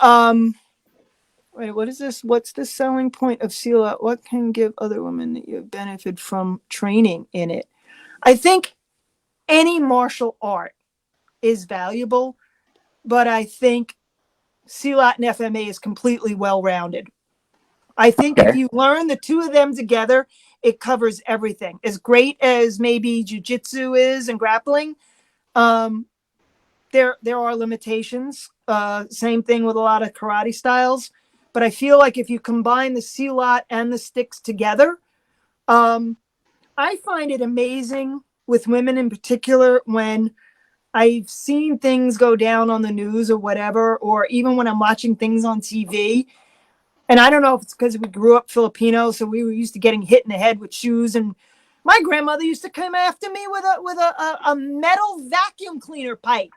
Wait, what is this? What's the selling point of Silat? What can give other women that you benefit from training in it? I think any martial art is valuable, but I think Silat and FMA is completely well-rounded. I think if Okay. you learn the two of them together, it covers everything. As great as maybe jujitsu is and grappling, um, there are limitations. Same thing with a lot of karate styles. But I feel like if you combine the Silat and the sticks together, I find it amazing with women in particular when I've seen things go down on the news or whatever, or even when I'm watching things on TV. And I don't know if it's because we grew up Filipino, so we were used to getting hit in the head with shoes. And my grandmother used to come after me with a metal vacuum cleaner pipe.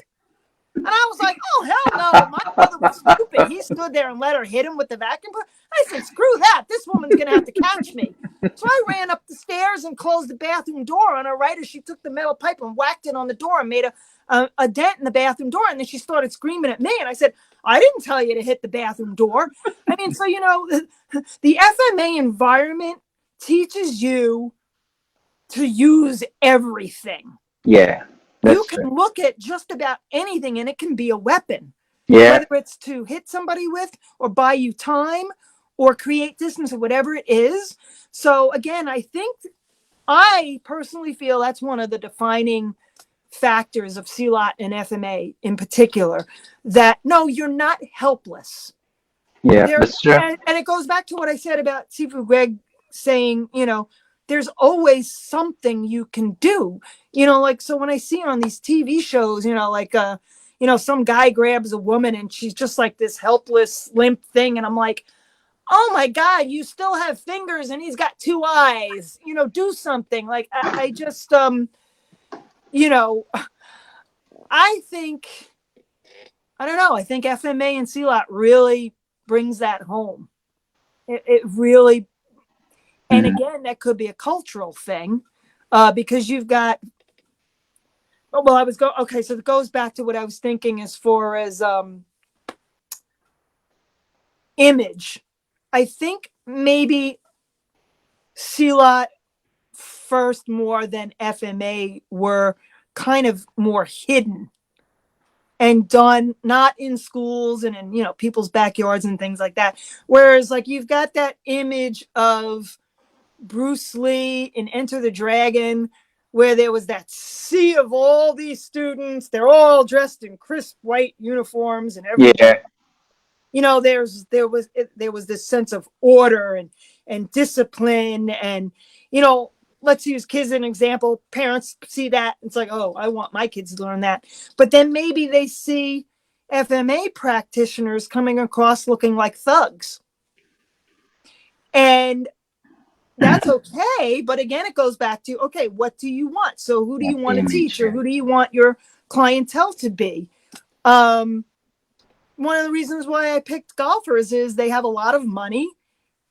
And I was like, oh, hell no. My brother was stupid. He stood there and let her hit him with the vacuum. I said, screw that. This woman's going to have to catch me. So I ran up the stairs and closed the bathroom door on her right as she took the metal pipe and whacked it on the door and made a dent in the bathroom door. And then she started screaming at me. And I said, I didn't tell you to hit the bathroom door. I mean, so, you know, the FMA environment teaches you to use everything. Yeah. You That's can true. look at just about anything and it can be a weapon, Yeah. whether it's to hit somebody with or buy you time or create distance or whatever it is. So again, I personally feel that's one of the defining factors of Silat and FMA in particular, that no, you're not helpless. Yeah. There, That's true. and it goes back to what I said about Sifu Greg saying, you know, there's always something you can do. You know, like, so when I see on these TV shows, you know, like some guy grabs a woman and she's just like this helpless, limp thing. And I'm like, oh my God, you still have fingers and he's got two eyes, do something. Like, I just, I think, I don't know. I think FMA and Silat really brings that home. It really, and again, that could be a cultural thing, because you've got. Well, okay. So it goes back to what I was thinking as far as image. I think maybe Silat first more than FMA were kind of more hidden and done not in schools and in people's backyards and things like that, whereas like you've got that image of Bruce Lee in Enter the Dragon where there was that sea of all these students, they're all dressed in crisp white uniforms and everything. There was this sense of order and discipline, and let's use kids as an example. Parents see that. It's like, oh, I want my kids to learn that. But then maybe they see FMA practitioners coming across looking like thugs. And that's okay. But again, it goes back to, okay, what do you want? So who do you want to teach, or who do you want your clientele to be? One of the reasons why I picked golfers is they have a lot of money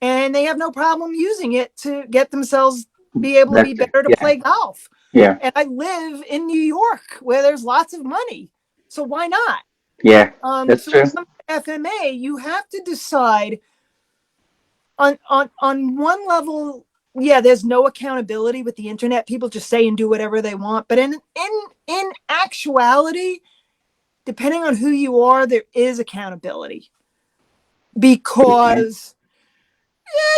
and they have no problem using it to get themselves be able to be better to play golf. Yeah. And I live in New York where there's lots of money. So why not? Yeah. That's so true. with FMA, you have to decide on one level. Yeah, there's no accountability with the internet. People just say and do whatever they want. But in actuality, depending on who you are, there is accountability. Because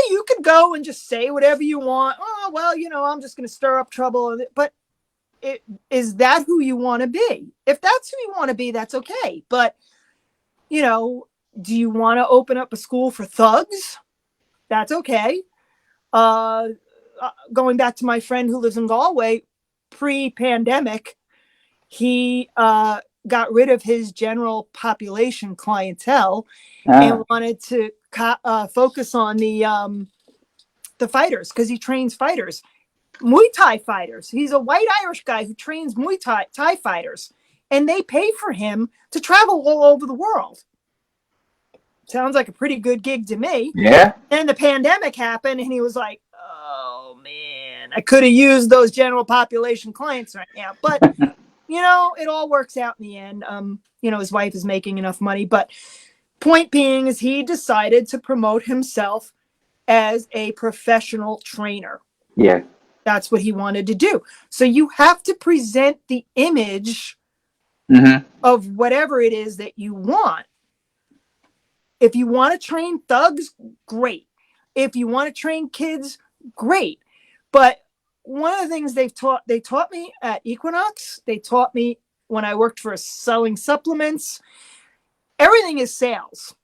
you could go and just say whatever you want. Oh, well, I'm just going to stir up trouble. But is that who you want to be? If that's who you want to be, that's okay. But, do you want to open up a school for thugs? That's okay. Going back to my friend who lives in Galway, pre-pandemic, he got rid of his general population clientele and wanted to focus on the fighters, because he trains fighters, Muay Thai fighters. He's a white Irish guy who trains Muay Thai fighters, and they pay for him to travel all over the world. Sounds like a pretty good gig to me. Yeah. Then the pandemic happened, and he was like, oh man, I could have used those general population clients right now. But it all works out in the end. His wife is making enough money, but point being is he decided to promote himself as a professional trainer. Yeah. That's what he wanted to do. So you have to present the image of whatever it is that you want. If you want to train thugs, great. If you want to train kids, great. But one of the things they taught me at Equinox, they taught me when I worked for selling supplements, everything is sales.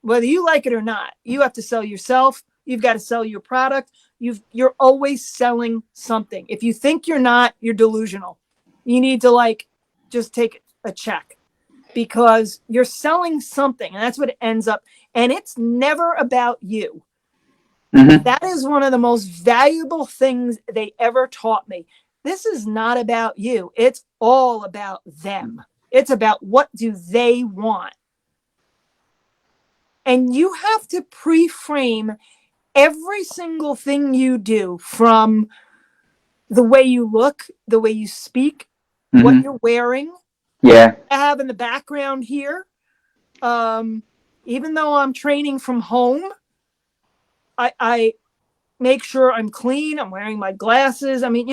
Whether you like it or not, you have to sell yourself. You've got to sell your product. You're always selling something. If you think you're not, you're delusional. You need to just take a check, because you're selling something, and that's what it ends up. And it's never about you. That is one of the most valuable things they ever taught me. This is not about you. It's all about them. It's about what do they want. And you have to pre-frame every single thing you do, from the way you look, the way you speak, what you're wearing. Yeah. I have in the background here, even though I'm training from home, I make sure I'm clean. I'm wearing my glasses. I mean,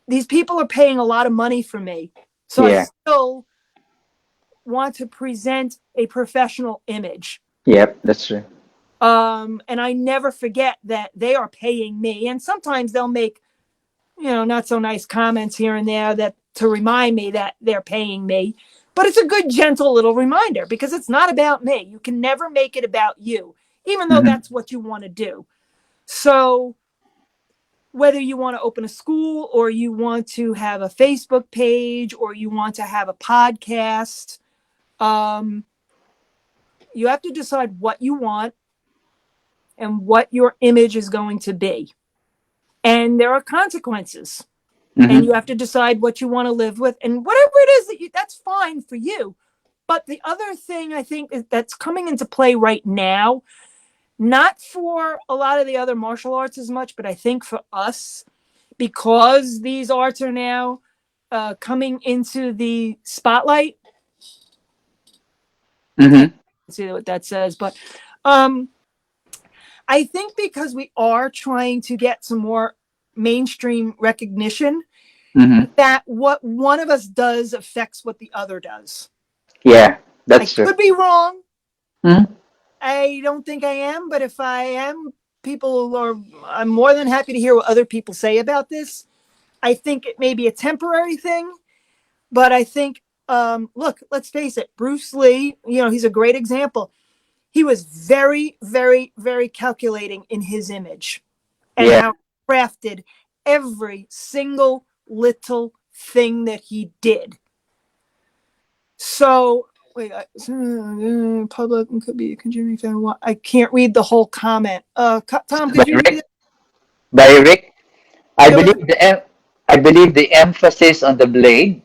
these people are paying a lot of money for me. So I still want to present a professional image. Yep, that's true. And I never forget that they are paying me. And sometimes they'll make, not so nice comments here and there to remind me that they're paying me. But it's a good, gentle little reminder, because it's not about me. You can never make it about you, even though that's what you want to do. So whether you want to open a school or you want to have a Facebook page or you want to have a podcast, you have to decide what you want and what your image is going to be. And there are consequences. And you have to decide what you want to live with. And whatever it is that's fine for you. But the other thing I think that's coming into play right now, not for a lot of the other martial arts as much, but I think for us, because these arts are now coming into the spotlight. Mm-hmm. See what that says, but I think because we are trying to get some more mainstream recognition, that what one of us does affects what the other does. Yeah, I that's true. could be wrong. Mm-hmm. I don't think I am, but if I am, I'm more than happy to hear what other people say about this. I think it may be a temporary thing, but I think, look, let's face it, Bruce Lee, he's a great example. He was very, very, very calculating in his image and Yeah. how he crafted every single little thing that he did. So, wait, public could be a contributing fan. I can't read the whole comment. Tom, could you read it? By Rick, I Yeah, believe the emphasis on the blade,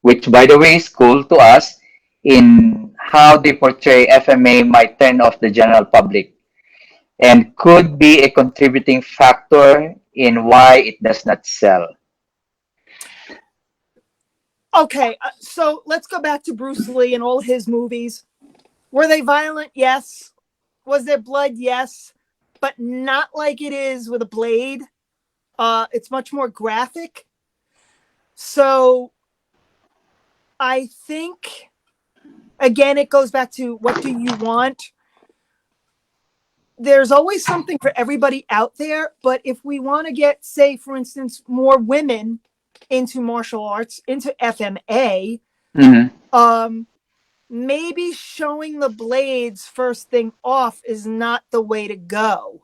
which by the way is cool to us, in how they portray FMA might turn off the general public and could be a contributing factor in why it does not sell. okay, so let's go back to Bruce Lee and all his movies. Were they violent? Yes. Was there blood? Yes. But not like it is with a blade. It's much more graphic. So I think, again, it goes back to what do you want? There's always something for everybody out there. But if we want to get, say, for instance, more women into martial arts, into FMA, maybe showing the blades first thing off is not the way to go.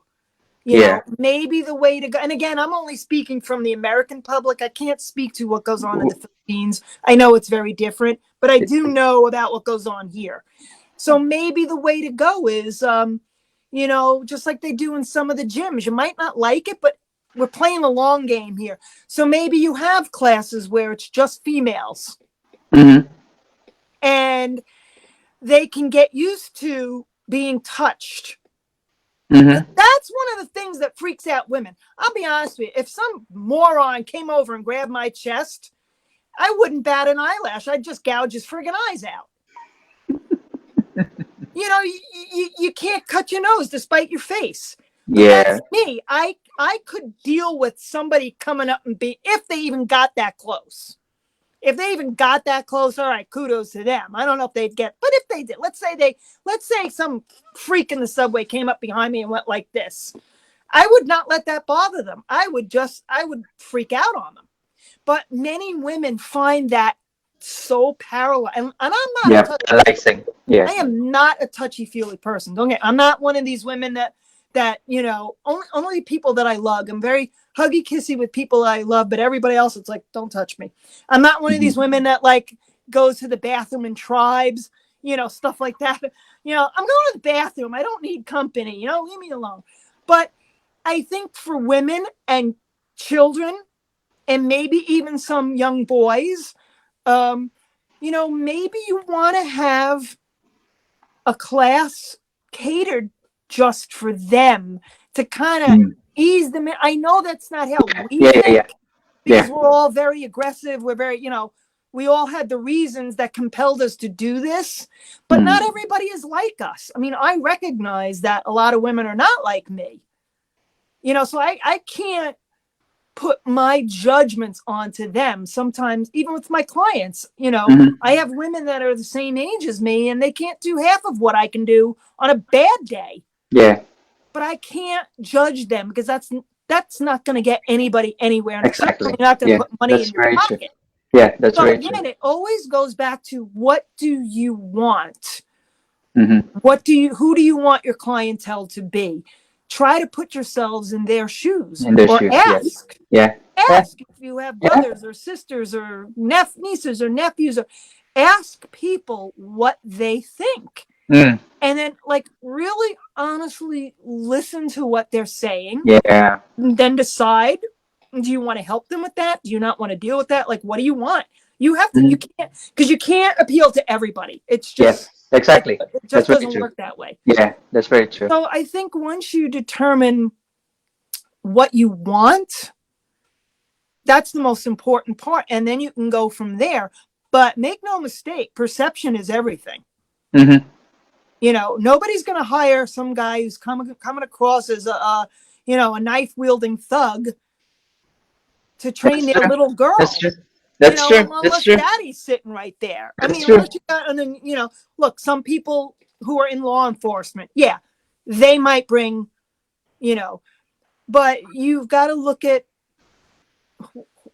Maybe the way to go. And again, I'm only speaking from the American public. I can't speak to what goes on in the Philippines. I know it's very different, but I do know about what goes on here. So maybe the way to go is, just like they do in some of the gyms. You might not like it, but we're playing a long game here. So maybe you have classes where it's just females. And they can get used to being touched. That's one of the things that freaks out women. I'll be honest with you. If some moron came over and grabbed my chest, I wouldn't bat an eyelash. I'd just gouge his friggin' eyes out. You can't cut your nose despite your face. But that's me. I could deal with somebody coming up and if they even got that close. If they even got that close, all right, kudos to them. I don't know if they'd get, but if they did, let's say some freak in the subway came up behind me and went like this. I would not let that bother them. I would freak out on them. But many women find that so powerful. And I'm not I am not a touchy-feely person. I'm not one of these women that only people that I love. I'm very huggy kissy with people I love, but everybody else, it's like, don't touch me. I'm not one of these women that goes to the bathroom in tribes, stuff like that. I'm going to the bathroom. I don't need company, leave me alone. But I think for women and children and maybe even some young boys, maybe you want to have a class catered just for them to kind of ease them in. I know that's not how we think, because we're all very aggressive. We're very, we all had the reasons that compelled us to do this, but not everybody is like us. I mean, I recognize that a lot of women are not like me, so I can't put my judgments onto them. Sometimes even with my clients, I have women that are the same age as me and they can't do half of what I can do on a bad day. But I can't judge them because that's not going to get anybody anywhere, and it's certainly not going to put money in your pocket. That's so right. Again, it always goes back to what do you want? Who do you want your clientele to be? try to put yourselves in their shoes, In their or shoes, yes. ask Yeah. Yeah. ask if you have brothers or sisters or nieces or nephews, or ask people what they think, Mm. and then like really honestly listen to what they're saying, Yeah. and then decide, do you want to help them with that? Do you not want to deal with that? Like, what do you want? You have to, you Mm. can't, because you can't appeal to everybody. It's just, Yes. Exactly. it That's just very doesn't true. work that way. Yeah. That's very true. So I think once you determine what you want, that's the most important part. And then you can go from there. But make no mistake, perception is everything. Mm-hmm. You know, nobody's going to hire some guy who's coming across as a knife wielding thug to train That's their true. little girl. That's true. That's true. That's Unless true. daddy's sitting right there. I That's mean, true. unless you got, and then, look, some people who are in law enforcement, yeah, they might bring, but you've got to look at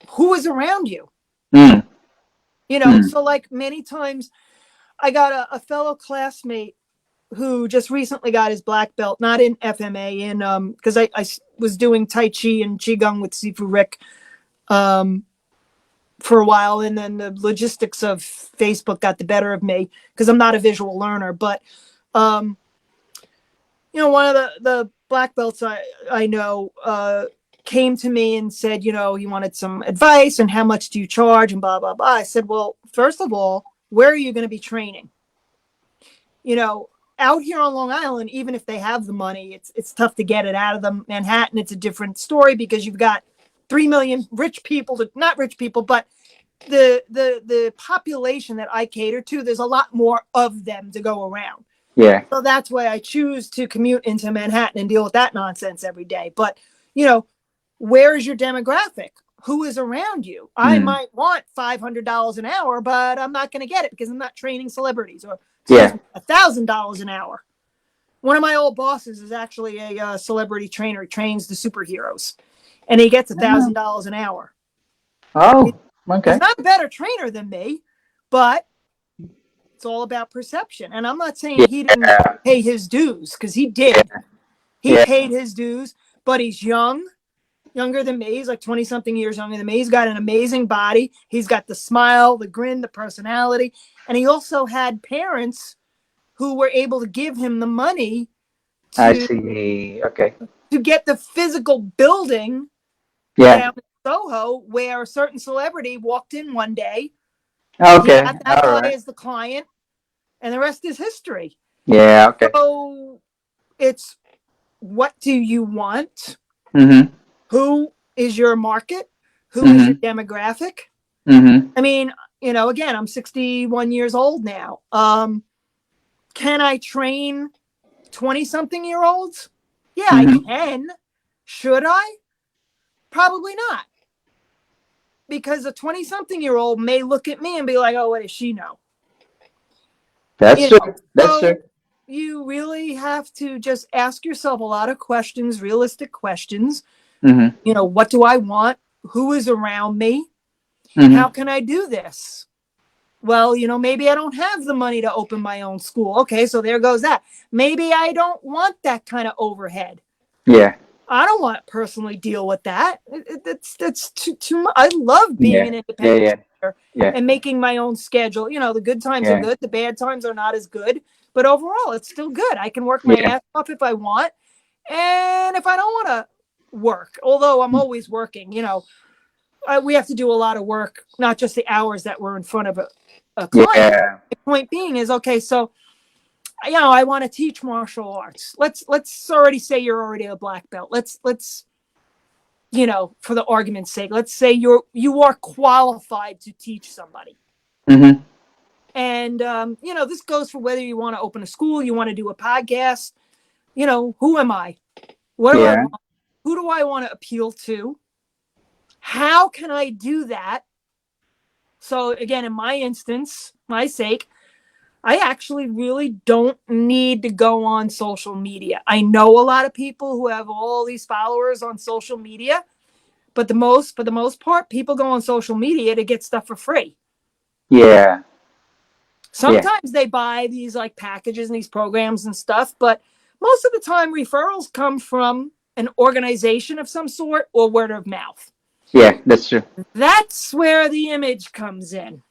who is around you. Mm. So like many times I got a fellow classmate who just recently got his black belt, not in FMA, in because I was doing Tai Chi and Qigong with Sifu Rick for a while, and then the logistics of Facebook got the better of me because I'm not a visual learner. But one of the black belts I know came to me and said, he wanted some advice and how much do you charge and blah blah blah. I said, well, first of all, where are you going to be training? Out here on Long Island, even if they have the money, it's tough to get it out of them. Manhattan, it's a different story because you've got 3 million rich people, not rich people, but the population that I cater to, there's a lot more of them to go around. Yeah. So that's why I choose to commute into Manhattan and deal with that nonsense every day. But, where is your demographic? Who is around you? I might want $500 an hour, but I'm not going to get it because I'm not training celebrities, or $1,000 an hour. One of my old bosses is actually a celebrity trainer. He trains the superheroes, and he gets $1,000 an hour. Oh, okay. He's not a better trainer than me, but it's all about perception. And I'm not saying he didn't pay his dues, because he did. He paid his dues, but he's younger than me. He's like 20 something years younger than me. He's got an amazing body. He's got the smile, the grin, the personality. And he also had parents who were able to give him the money I see. Okay. to get the physical building Yeah. down in Soho, where a certain celebrity walked in one day. Okay. He had that All guy right. as the client, and the rest is history. Yeah. Okay. So it's, what do you want? Mm-hmm. Who is your market? Who is your demographic? Mm-hmm. I mean, again, I'm 61 years old now. Can I train 20 something year olds? Yeah, I can. Should I? Probably not. Because a 20 something year old may look at me and be like, oh, what does she know? That's true. That's true. You really have to just ask yourself a lot of questions, realistic questions. Mm-hmm. What do I want? Who is around me? Mm-hmm. How can I do this? Well, maybe I don't have the money to open my own school. Okay, so there goes that. Maybe I don't want that kind of overhead. Yeah. I don't want to personally deal with that. That's too much. I love being an independent and making my own schedule. The good times are good. The bad times are not as good. But overall, it's still good. I can work my ass off if I want. And if I don't want to work, although I'm always working, we have to do a lot of work, not just the hours that we're in front of a client. Yeah. The point being is, okay, so, I want to teach martial arts. Let's already say you're already a black belt. Let's for the argument's sake, let's say you are qualified to teach somebody. Mm-hmm. And, this goes for whether you want to open a school, you want to do a podcast. Who am I? What do I want? Who do I want to appeal to? How can I do that? So again, in my instance, my sake, I actually really don't need to go on social media. I know a lot of people who have all these followers on social media, but for the most part, people go on social media to get stuff for free. Yeah. Sometimes they buy these like packages and these programs and stuff, but most of the time referrals come from an organization of some sort or word of mouth. Yeah, that's true. That's where the image comes in.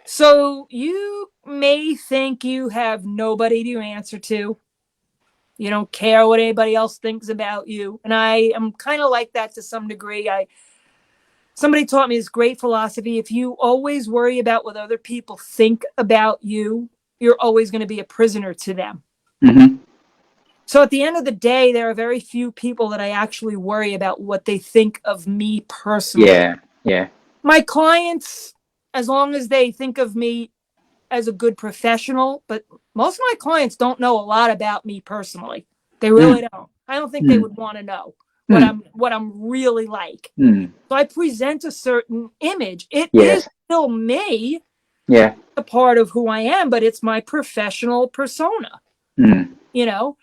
So you may think you have nobody to answer to. You don't care what anybody else thinks about you. And I am kind of like that to some degree. Somebody taught me this great philosophy. If you always worry about what other people think about you, you're always going to be a prisoner to them. Mm-hmm. So at the end of the day, there are very few people that I actually worry about what they think of me personally. Yeah, yeah. My clients, as long as they think of me as a good professional, but most of my clients don't know a lot about me personally. They really don't. I don't think they would want to know what I'm really like. Mm. So I present a certain image. It is Yes. still me, Yeah. a part of who I am, but it's my professional persona. Mm. You know,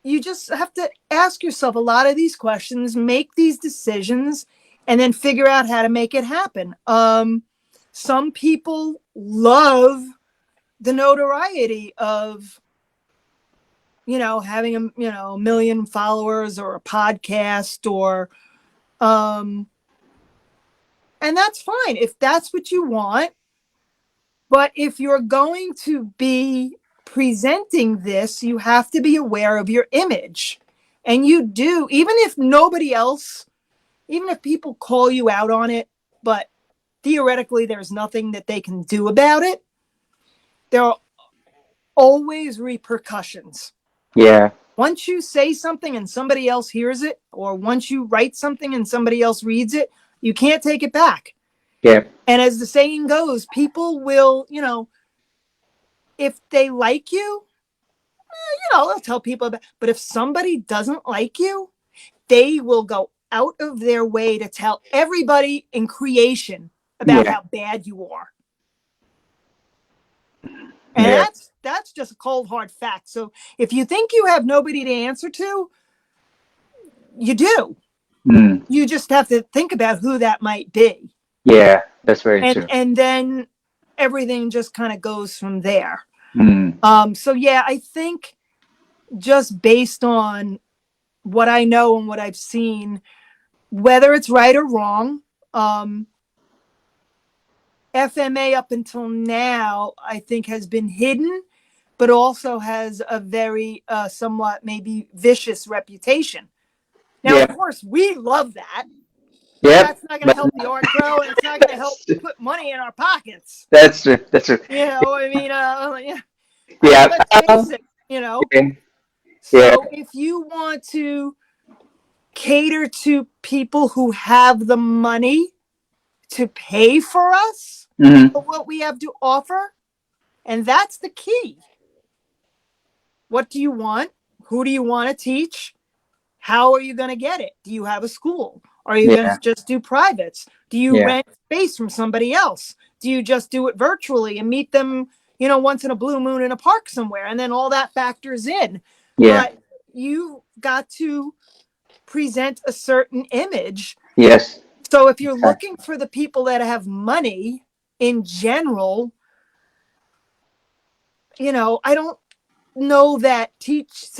you just have to ask yourself a lot of these questions, make these decisions, and then figure out how to make it happen. Some people love the notoriety of, having a million followers or a podcast or, and that's fine if that's what you want. But if you're going to be presenting this, you have to be aware of your image. And you do, even if nobody else, even if people call you out on it, but theoretically there's nothing that they can do about it, there are always repercussions. Yeah. Once you say something and somebody else hears it, or once you write something and somebody else reads it, you can't take it back. Yeah. And as the saying goes, people will, if they like you, they'll tell people about, but if somebody doesn't like you, they will go out of their way to tell everybody in creation about how bad you are. And that's just a cold, hard fact. So if you think you have nobody to answer to, you do. Mm. You just have to think about who that might be. Yeah, that's very true. And then everything just kind of goes from there. Mm. So yeah, I think just based on what I know and what I've seen, whether it's right or wrong, FMA up until now, I think has been hidden, but also has a very somewhat maybe vicious reputation. Now, of course, we love that. Yep. That's not going to help the art grow, and it's not going to help put money in our pockets. That's true. That's true. I mean, yeah. Yeah. Let's face it, Okay. So if you want to cater to people who have the money to pay for us, for what we have to offer, and that's the key. What do you want? Who do you want to teach? How are you going to get it? Do you have a school? Are you going to just do privates? Do you rent space from somebody else? Do you just do it virtually and meet them, once in a blue moon in a park somewhere? And then all that factors in. Yeah. But you got to present a certain image. Yes. So if you're looking for the people that have money in general, I don't know that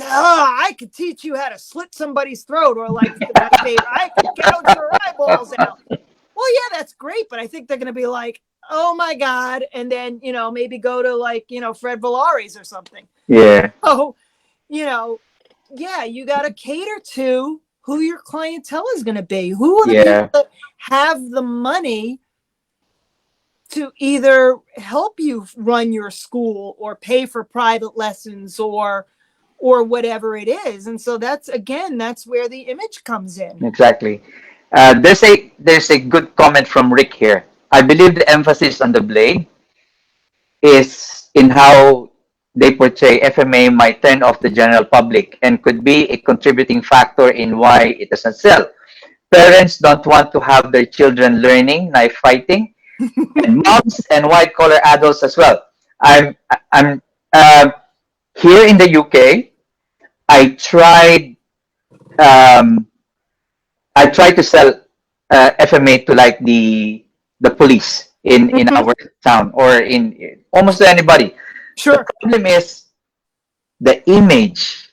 I could teach you how to slit somebody's throat, or like my favorite, I could gouge your eyeballs out. Well, yeah, that's great, but I think they're going to be like, oh my God. And then, maybe go to like, Fred Villari's or something. Yeah. Oh, you got to cater to who your clientele is going to be. Who are the people that have the money to either help you run your school or pay for private lessons or whatever it is. And so that's where the image comes in. Exactly. There's a good comment from Rick here. I believe the emphasis on the blade is in how they portray FMA might turn off the general public and could be a contributing factor in why it doesn't sell. Parents don't want to have their children learning knife fighting, and moms and white collar adults as well. I'm here in the UK. I tried um, I tried to sell FMA to like the police in our town or in almost to anybody. The Sure. problem is the image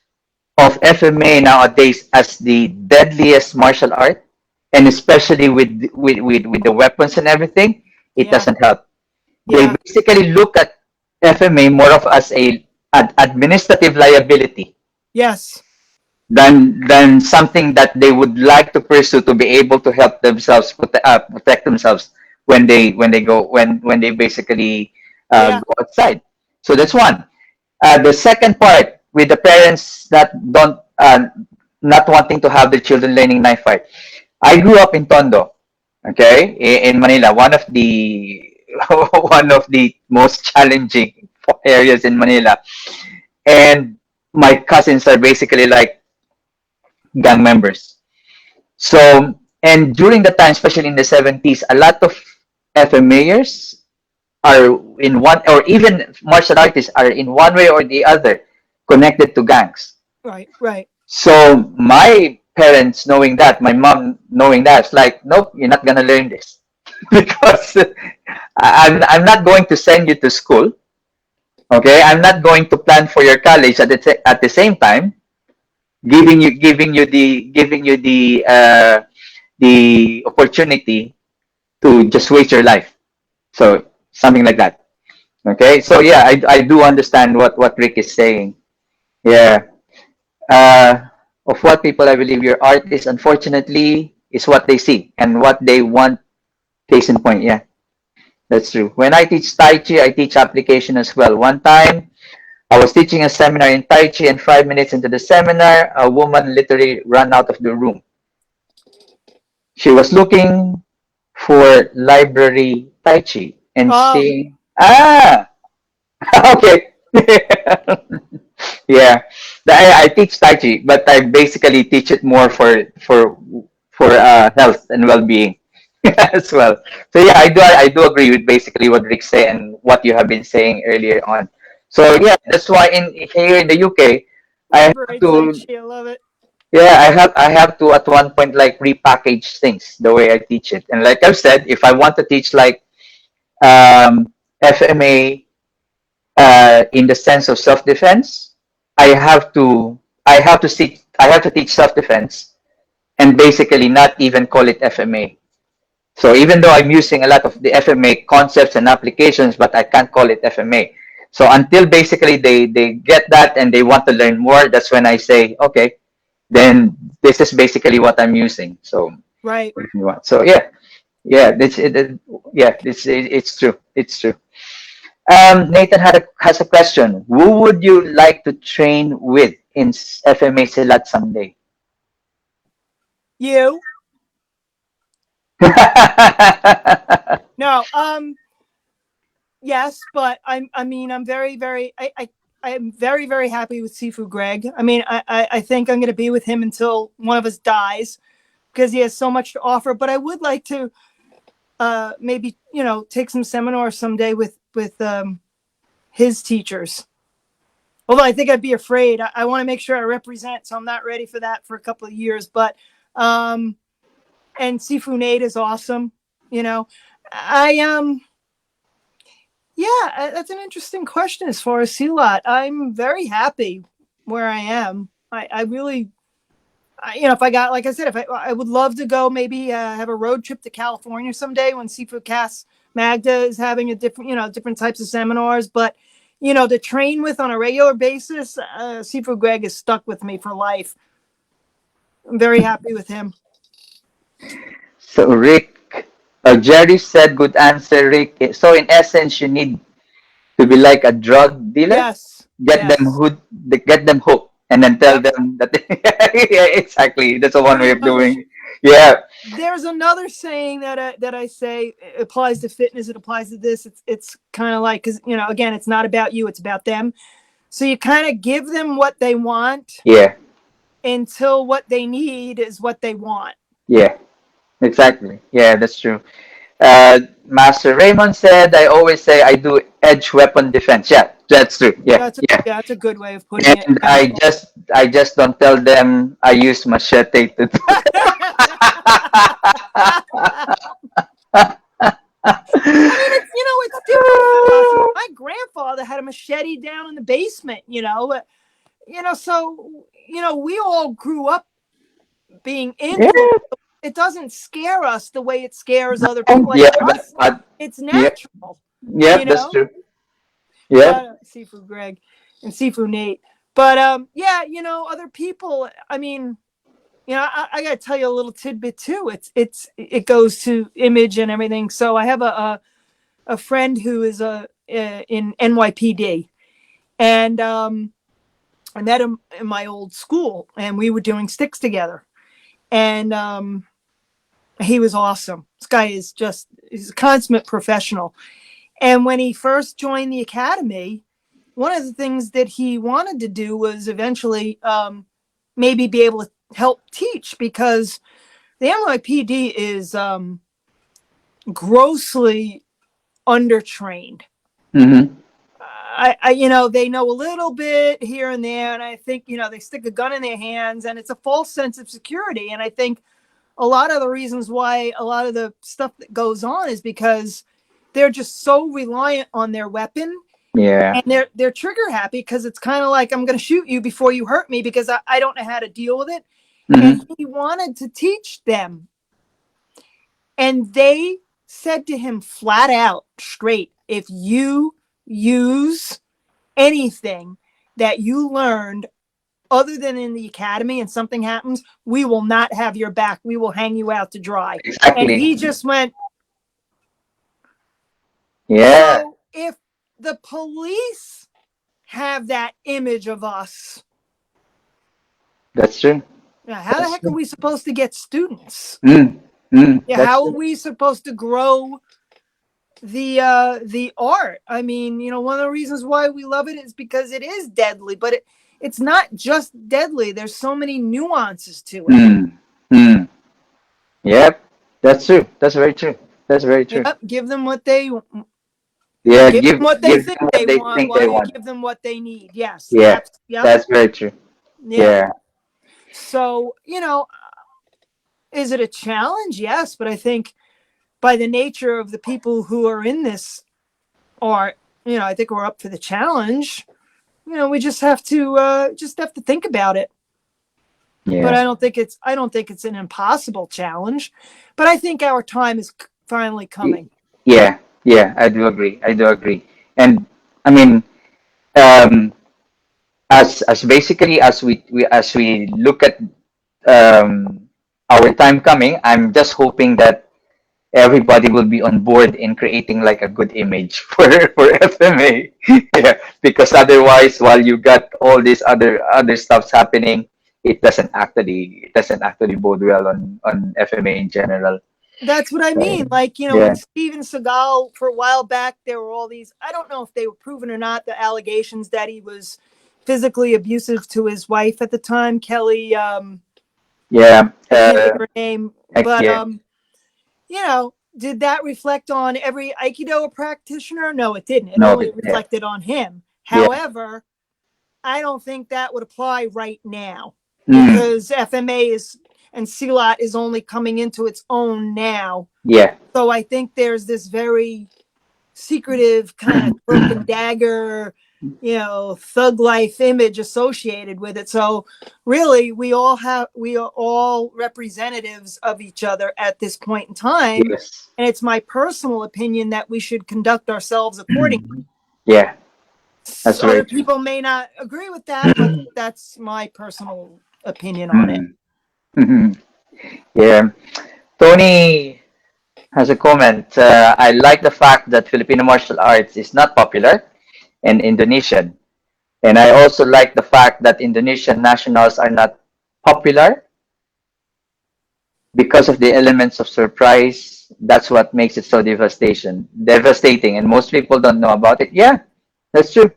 of FMA nowadays as the deadliest martial art, and especially with the weapons and everything, it Yeah. doesn't help. They Yeah. basically look at FMA more of as an administrative liability Yes. than something that they would like to pursue to be able to help themselves protect themselves when they basically Yeah. go outside. So that's one. The second part with the parents that don't not wanting to have the children learning knife fight. I grew up in Tondo, okay, in Manila, one of the one of the most challenging areas in Manila, and my cousins are basically like gang members. So, and during the time, especially in the 70s, a lot of FMAers are in one, or even martial artists are in one way or the other connected to gangs. Right. Right. So my parents knowing that, my mom knowing that, it's like, nope, you're not gonna learn this because I'm not going to send you to school. Okay, I'm not going to plan for your college at the same time, giving you the opportunity to just waste your life. So something like that. Okay, so yeah, I do understand what Rick is saying. Yeah. Of what people I believe your art is, unfortunately, is what they see and what they want. Case in point, yeah, that's true. When I teach Tai Chi, I teach application as well. One time, I was teaching a seminar in Tai Chi, and 5 minutes into the seminar, a woman literally ran out of the room. She was looking for library Tai Chi and Oh, seeing, okay. Yeah, I teach Tai Chi, but I basically teach it more for health and well-being as well. So yeah, I do agree with basically what Rick said and what you have been saying earlier on. So yeah, that's why in here in the UK, I have library Tai to Chi. I love it. yeah, I have to at one point like repackage things the way I teach it. And like I've said, if I want to teach like FMA in the sense of self-defense, I have to I have to teach self-defense and basically not even call it FMA. So even though I'm using a lot of the FMA concepts and applications, but I can't call it FMA. So until basically they get that and they want to learn more, that's when I say, okay, then this is basically what I'm using. So Right. if you want, so yeah, yeah, yeah, it's true, it's true. Nathan has a question. Who would you like to train with in FMA Silat someday? You. No. Yes, but I mean, I'm very, very. I am very, very happy with Sifu Greg. I mean, I think I'm going to be with him until one of us dies because he has so much to offer. But I would like to maybe take some seminars someday with his teachers. Although I think I'd be afraid. I want to make sure I represent, so I'm not ready for that for a couple of years. But and Sifu Nate is awesome. You know, I Yeah, that's an interesting question as far as Silat. I'm very happy where I am. I really, if I got, like I said, if I would love to go maybe have a road trip to California someday when Seafood Cast Magda is having a different, different types of seminars. But, to train with on a regular basis, Seafood Greg is stuck with me for life. I'm very happy with him. So Rick, Jerry said, good answer, Rick. So in essence, you need to be like a drug dealer, Yes, get them yes. get them hooked, and then tell Yep. them that yeah, exactly. That's a one way Pretty of much. doing. Yeah, There's another saying that I say it applies to fitness. It applies to this. It's kind of like, because again, it's not about you. It's about them. So you kind of give them what they want yeah, until what they need is what they want. yeah, exactly. Yeah, that's true. Master Raymond said, I always say I do edge weapon defense. Yeah, that's true. Yeah, yeah. That's a good way of putting it. And Yeah. I just don't tell them I use machete to do I mean, it's different philosophy. My grandfather had a machete down in the basement, so, we all grew up being influenced. Yeah. It doesn't scare us the way it scares other people. Like Yeah. us, it's Yep. natural, Yep. That's true. Yep. but Seafood Greg and Seafood Nate. But other people, I mean, I got to tell you a little tidbit too. It goes to image and everything. So I have a friend who is in NYPD, and I met him in my old school, and we were doing sticks together, and he was awesome. This guy he's a consummate professional. And when he first joined the academy, one of the things that he wanted to do was eventually maybe be able to help teach, because the NYPD is grossly undertrained. Mm-hmm. They know a little bit here and there, and I think, they stick a gun in their hands, and it's a false sense of security. And I think a lot of the reasons why a lot of the stuff that goes on is because they're just so reliant on their weapon. Yeah. And they're trigger happy, because it's kind of like, I'm going to shoot you before you hurt me, because I don't know how to deal with it. Mm-hmm. And he wanted to teach them. And they said to him flat out, straight, if you use anything that you learned other than in the academy and something happens, we will not have your back. We will hang you out to dry. Exactly. And he just went, Yeah. so if the police have that image of us, That's true. how the heck are we supposed to get students? Yeah. How are we supposed to grow the art? I mean, one of the reasons why we love it is because it is deadly, but it's not just deadly. There's so many nuances to it. Yep. That's true. That's very true. That's very true. Yep. Give them what they Yeah. give them what they give think them they what they want, think while they you want. give them what they need. Yes. Yeah. Yep. That's very true. Yeah. So, is it a challenge? Yes, but I think by the nature of the people who are in this art, I think we're up for the challenge. We just have to think about it. Yeah. But I don't think it's an impossible challenge. But I think our time is finally coming. Yeah. Yeah. I do agree. And I mean, um, as basically as we look at our time coming, I'm just hoping that everybody will be on board in creating like a good image for FMA. Yeah, because otherwise, while you got all these other stuffs happening, it doesn't actually bode well on FMA in general. That's what I mean. Like, Yeah. when Steven Seagal, for a while back, there were all these, I don't know if they were proven or not, the allegations that he was physically abusive to his wife at the time, Kelly. Yeah. I can't think of her name, but Yeah. did that reflect on every Aikido practitioner? No, it didn't. It No. only Yeah. reflected on him. Yeah. However, I don't think that would apply right now, Mm. because FMA and Silat is only coming into its own now. Yeah. So I think there's this very secretive kind of cloak and dagger, thug life image associated with it. So really, we are all representatives of each other at this point in time. Yes. And it's my personal opinion that we should conduct ourselves accordingly. Yeah. That's Other right. people may not agree with that, but that's my personal opinion on it. Yeah. Tony has a comment. I like the fact that Filipino martial arts is not popular in Indonesian. And I also like the fact that Indonesian nationals are not popular because of the elements of surprise. That's what makes it so devastating. And most people don't know about it. Yeah, that's true.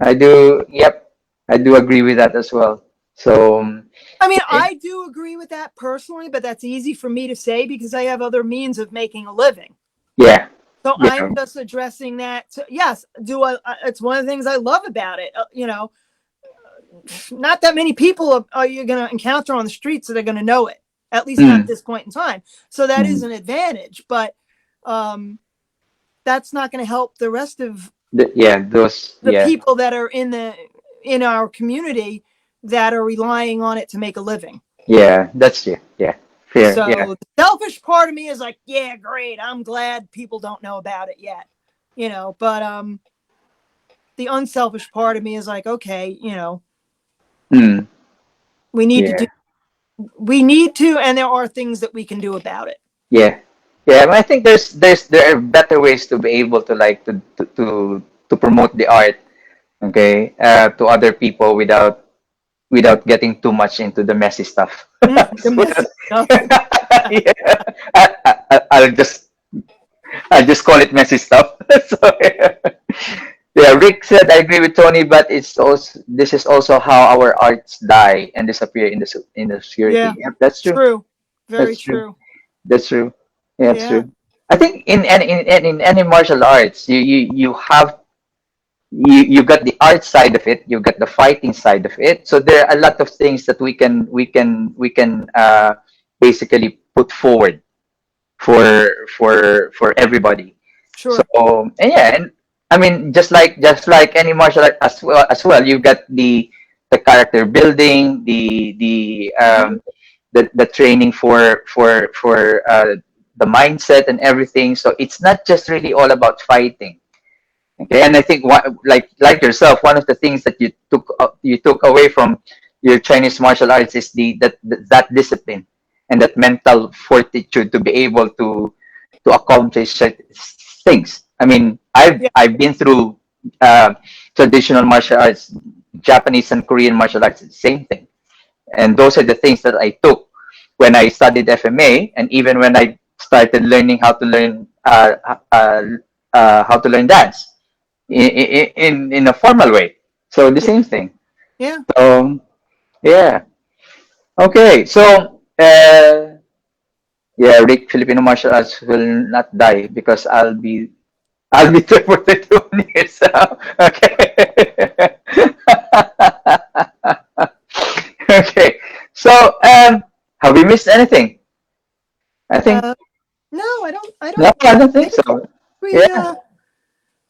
Yep. I do agree with that as well. So, I mean, I do agree with that personally, but that's easy for me to say because I have other means of making a living. yeah. So Yeah. I'm just addressing that. Yes, it's one of the things I love about it. Not that many people are you going to encounter on the streets that are going to know it, at least not at this point in time. So that is an advantage. But that's not going to help the rest of those, the people that are in our community that are relying on it to make a living. Yeah, that's true. Yeah, fair. So Yeah, the selfish part of me is like, yeah, great. I'm glad people don't know about it yet, but the unselfish part of me is like, okay, mm, we need to yeah, do, we need to, and there are things that we can do about it. yeah, yeah. But I think there are better ways to be able to like to promote the art, okay, to other people without getting too much into the messy stuff. The So, messy stuff. yeah, I'll just call it messy stuff. So, yeah, Rick said, I agree with Tony, but this is also how our arts die and disappear in the Yeah, obscurity. Yep, that's true. true. Very That's true. true. That's true. Yeah, it's Yeah, true. I think in any martial arts, you have you got the art side of it, you got the fighting side of it. So there are a lot of things that we can basically put forward for everybody. So sure. and yeah, and I mean just like any martial art as well, you got the character building, Hmm. the training for the mindset and everything. So it's not just really all about fighting. Okay, and I think like yourself, one of the things that you took away from your Chinese martial arts is that discipline and that mental fortitude to be able to accomplish certain things. I mean, I've Yeah, I've been through uh, traditional martial arts, Japanese and Korean martial arts, the same thing, and those are the things that I took when I studied FMA, and even when I started learning how to learn dance in a formal way. So the yeah, same thing. yeah. Yeah. Okay. So yeah, Rick, Filipino martial arts will not die because I'll be there for 21 years. So, okay. Okay. So have we missed anything? I think Uh, no, I no. don't I don't think think so. we. Yeah.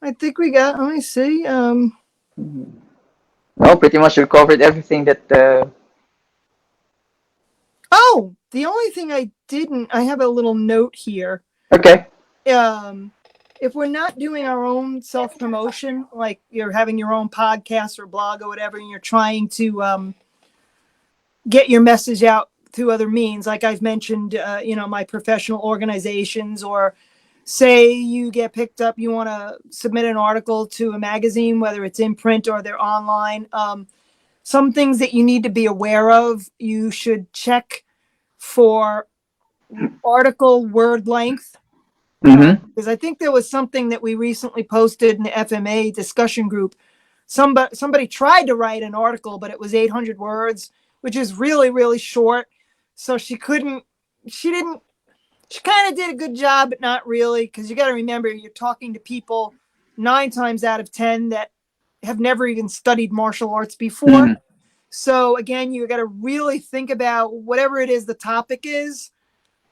I think we got. Let me see. No, pretty much we covered everything that. Oh, the only thing I didn't. I have a little note here. Okay. Um, if we're not doing our own self promotion, like you're having your own podcast or blog or whatever, and you're trying to get your message out through other means, like I've mentioned, my professional organizations, or say you get picked up, you want to submit an article to a magazine, whether it's in print or they're online. Some things that you need to be aware of, you should check for article word length. Mm-hmm. Because I think there was something that we recently posted in the FMA discussion group. Somebody tried to write an article, but it was 800 words, which is really, really short. So she couldn't, she didn't, she kind of did a good job, but not really. Because you got to remember, you're talking to people 9 times out of 10 that have never even studied martial arts before. Mm-hmm. So again, you got to really think about whatever it is the topic is.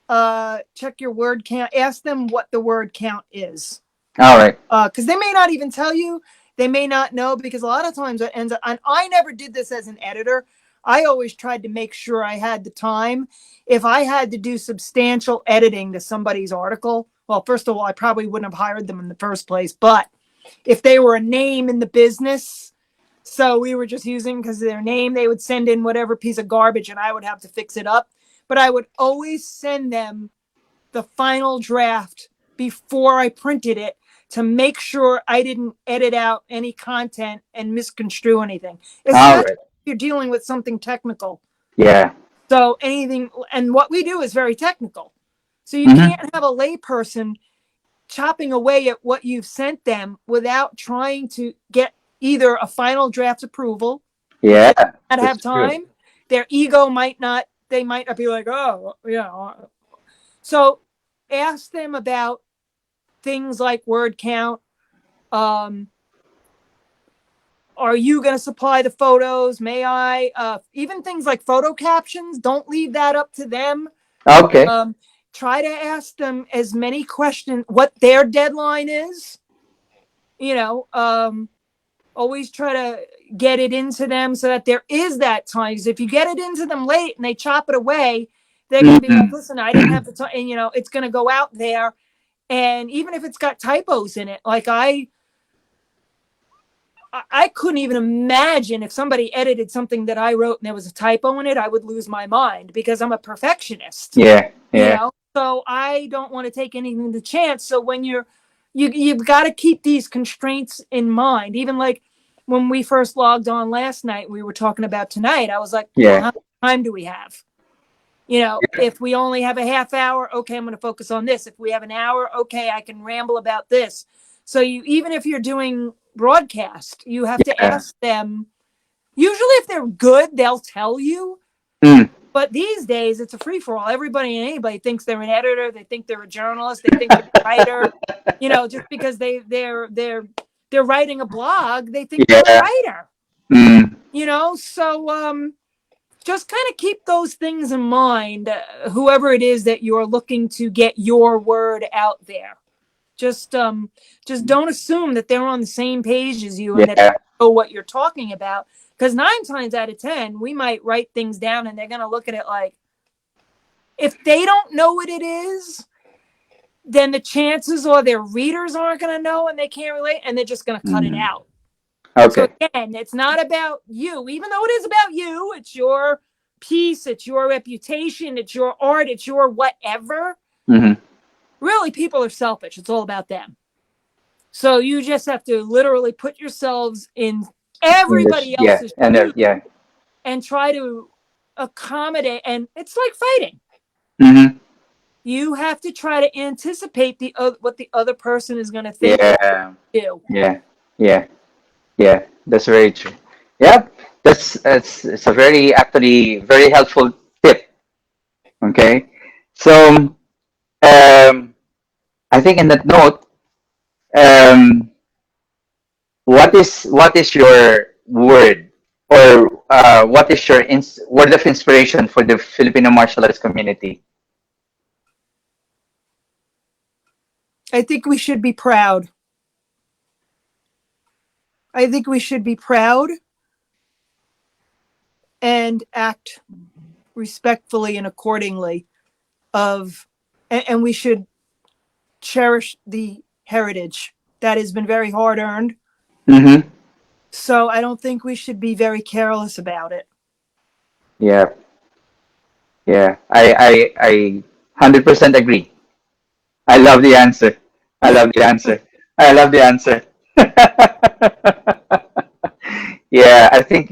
Check your word count. Ask them what the word count is, All right. because they may not even tell you. They may not know, because a lot of times it ends up. And I never did this as an editor. I always tried to make sure I had the time. If I had to do substantial editing to somebody's article, well, first of all, I probably wouldn't have hired them in the first place. But if they were a name in the business, so we were just using because of their name, they would send in whatever piece of garbage and I would have to fix it up. But I would always send them the final draft before I printed it to make sure I didn't edit out any content and misconstrue anything, All especially right. if you're dealing with something technical. Yeah. So anything, and what we do is very technical. So you Mm-hmm. can't have a layperson chopping away at what you've sent them without trying to get either a final draft approval, which Yeah. they might not That's have true. time. Their ego might not, they might not be like, oh, So ask them about things like word count. Um, are you going to supply the photos? May I? Even things like photo captions, don't leave that up to them. Okay. Um, try to ask them as many questions, what their deadline is, you know, always try to get it into them so that there is that time. Because if you get it into them late and they chop it away, they're going to be like, Mm-hmm. listen, I didn't have the time. And, you know, it's going to go out there. And even if it's got typos in it, like I couldn't even imagine if somebody edited something that I wrote and there was a typo in it, I would lose my mind because I'm a perfectionist. Yeah. You Yeah. know, so I don't want to take anything to chance. So when you've got to keep these constraints in mind. Even like when we first logged on last night, we were talking about tonight. I was like, well, Yeah. how much time do we have? You know, if we only have a half hour, okay, I'm going to focus on this. If we have an hour, okay, I can ramble about this. So even if you're doing broadcast, you have to Yeah. ask them. Usually if they're good, they'll tell you. Mm. But these days, it's a free for all. Everybody and anybody thinks they're an editor. They think they're a journalist. They think they're a writer. You know, just because they're writing a blog, they think they're a Yeah. writer. Mm. You know, so just kind of keep those things in mind. Whoever it is that you're looking to get your word out there, just don't assume that they're on the same page as you and that they Yeah. know what you're talking about. Because 9 times out of 10, we might write things down and they're going to look at it like, if they don't know what it is, then the chances are their readers aren't going to know and they can't relate and they're just going to cut it Mm. out. So Okay. again, it's not about you, even though it is about you. It's your piece, it's your reputation, it's your art, it's your whatever. Mm-hmm. Really, people are selfish. It's all about them. So you just have to literally put yourselves in everybody Yeah. else's And shoes yeah. and try to accommodate. And it's like fighting. Mm-hmm. You have to try to anticipate what the other person is going to think Yeah. and do. Yeah. Yeah. Yeah. That's very true. Yeah. That's it's a very actually very helpful tip. Okay. So I think in that note, um, what is your word or what is your word of inspiration for the Filipino martial arts community? I think we should be proud. I think we should be proud and act respectfully and accordingly and we should cherish the heritage that has been very hard earned. Mm-hmm. So I don't think we should be very careless about it. Yeah. Yeah. I 100% agree. I love the answer. I love the answer. I love the answer. Yeah, I think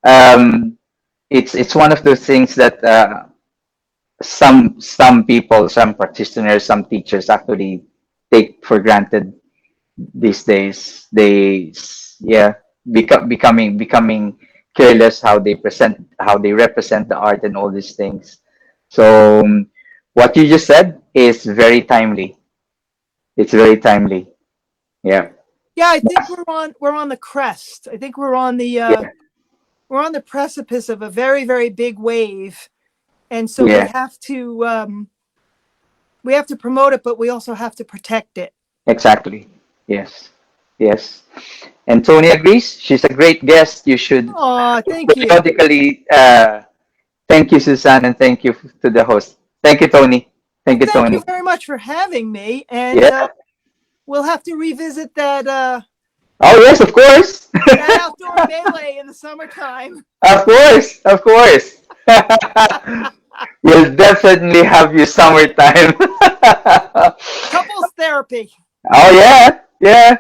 um, it's one of those things that some people, some practitioners, some teachers actually take for granted these days. They yeah becoming careless how they represent the art and all these things. So what you just said is very timely. It's very timely. Yeah. Yeah, I think we're on the crest. I think Yeah. we're on the precipice of a very, very big wave. And so Yeah. we have to promote it, but we also have to protect it. Exactly. Yes. Yes. And Tony agrees. She's a great guest. You should Oh, thank you. periodically thank you, Susanne, and thank you to the host. Thank you, Tony. Well, Thank you, thank you Tony. very much for having me. And Yeah. we'll have to revisit Oh yes, of course. that outdoor melee in the summertime. Of course. Of course. We'll definitely have you summertime. Couples therapy. Oh yeah, yeah.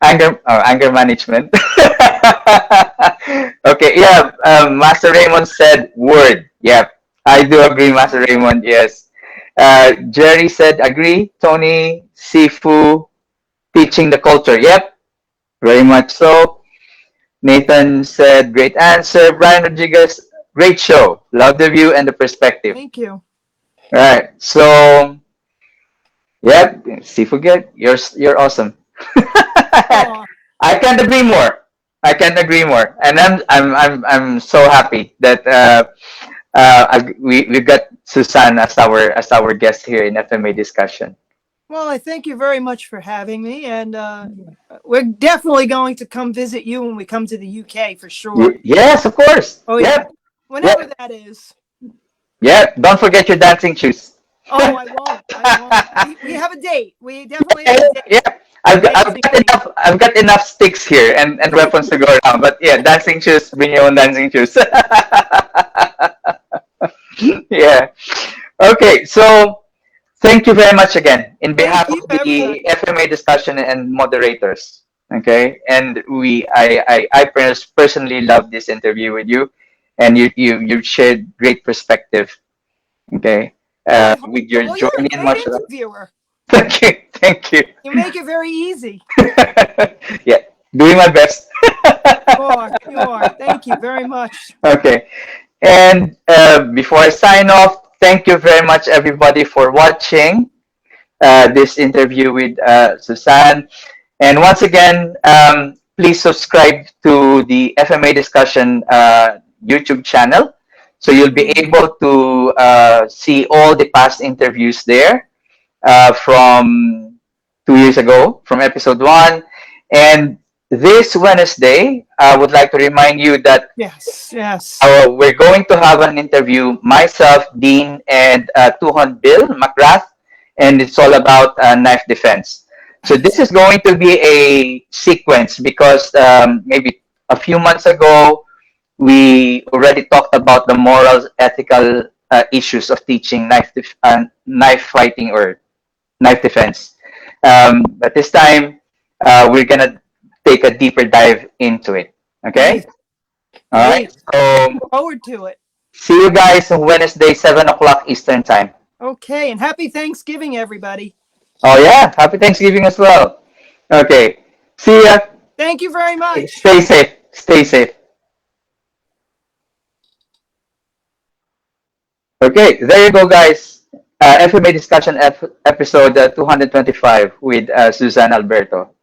Anger management. Okay, yeah. Master Raymond said word. Yeah, I do agree, Master Raymond. Yes. Jerry said agree. Tony, Sifu, teaching the culture. Yep, very much so. Nathan said great answer. Brian Rodriguez, great show. Love the view and the perspective. Thank you. All right, so yep, Sifu, good. You're awesome. Aw. I can't agree more. I can't agree more, and I'm so happy that we got Susanne as our guest here in FMA discussion. Well, I thank you very much for having me, and we're definitely going to come visit you when we come to the UK for sure. Yes, of course. Oh yeah, Yep. whenever Yep. that is. Yep. Don't forget your dancing shoes. Oh, I won't. I won't. We have a date. We definitely have a date. Yeah. Amazing date. I've got enough sticks here and weapons to go around. But yeah, dancing shoes, bring your own dancing shoes. Yeah. Okay, so thank you very much again in Thank behalf you, of the everybody. FMA discussion and moderators. Okay, and I personally love this interview with you, and you shared great perspective. Okay, Well, I hope with so. your Well, you're a journey in great martial arts. interviewer. Thank you, thank you. You make it very easy. Yeah, doing my best. You are. You are. Thank you very much. Okay. And before I sign off, thank you very much, everybody, for watching this interview with Susanne. And once again, please subscribe to the FMA discussion YouTube channel. So you'll be able to see all the past interviews there from 2 years ago, from episode 1. And this Wednesday, I would like to remind you that Yes. Yes. we're going to have an interview, myself, Dean, and Tuhon Bill McGrath, and it's all about knife defense. So this is going to be a sequence because maybe a few months ago, we already talked about the moral, ethical issues of teaching knife fighting or knife defense. But this time, we're going to take a deeper dive into it. Okay? Nice. All right. So Look forward to it. see you guys on Wednesday, 7 o'clock Eastern time. Okay, and happy Thanksgiving, everybody. Oh yeah, happy Thanksgiving as well. Okay. See ya. Thank you very much. Stay safe. Stay safe. Okay, there you go, guys. FMA discussion episode 225 with Susanne Alberto.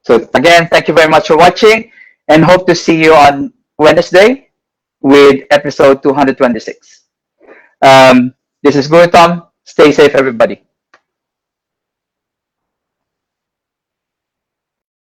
So again, thank you very much for watching, and hope to see you on Wednesday with episode 226. This is Guru Tom. Stay safe, everybody.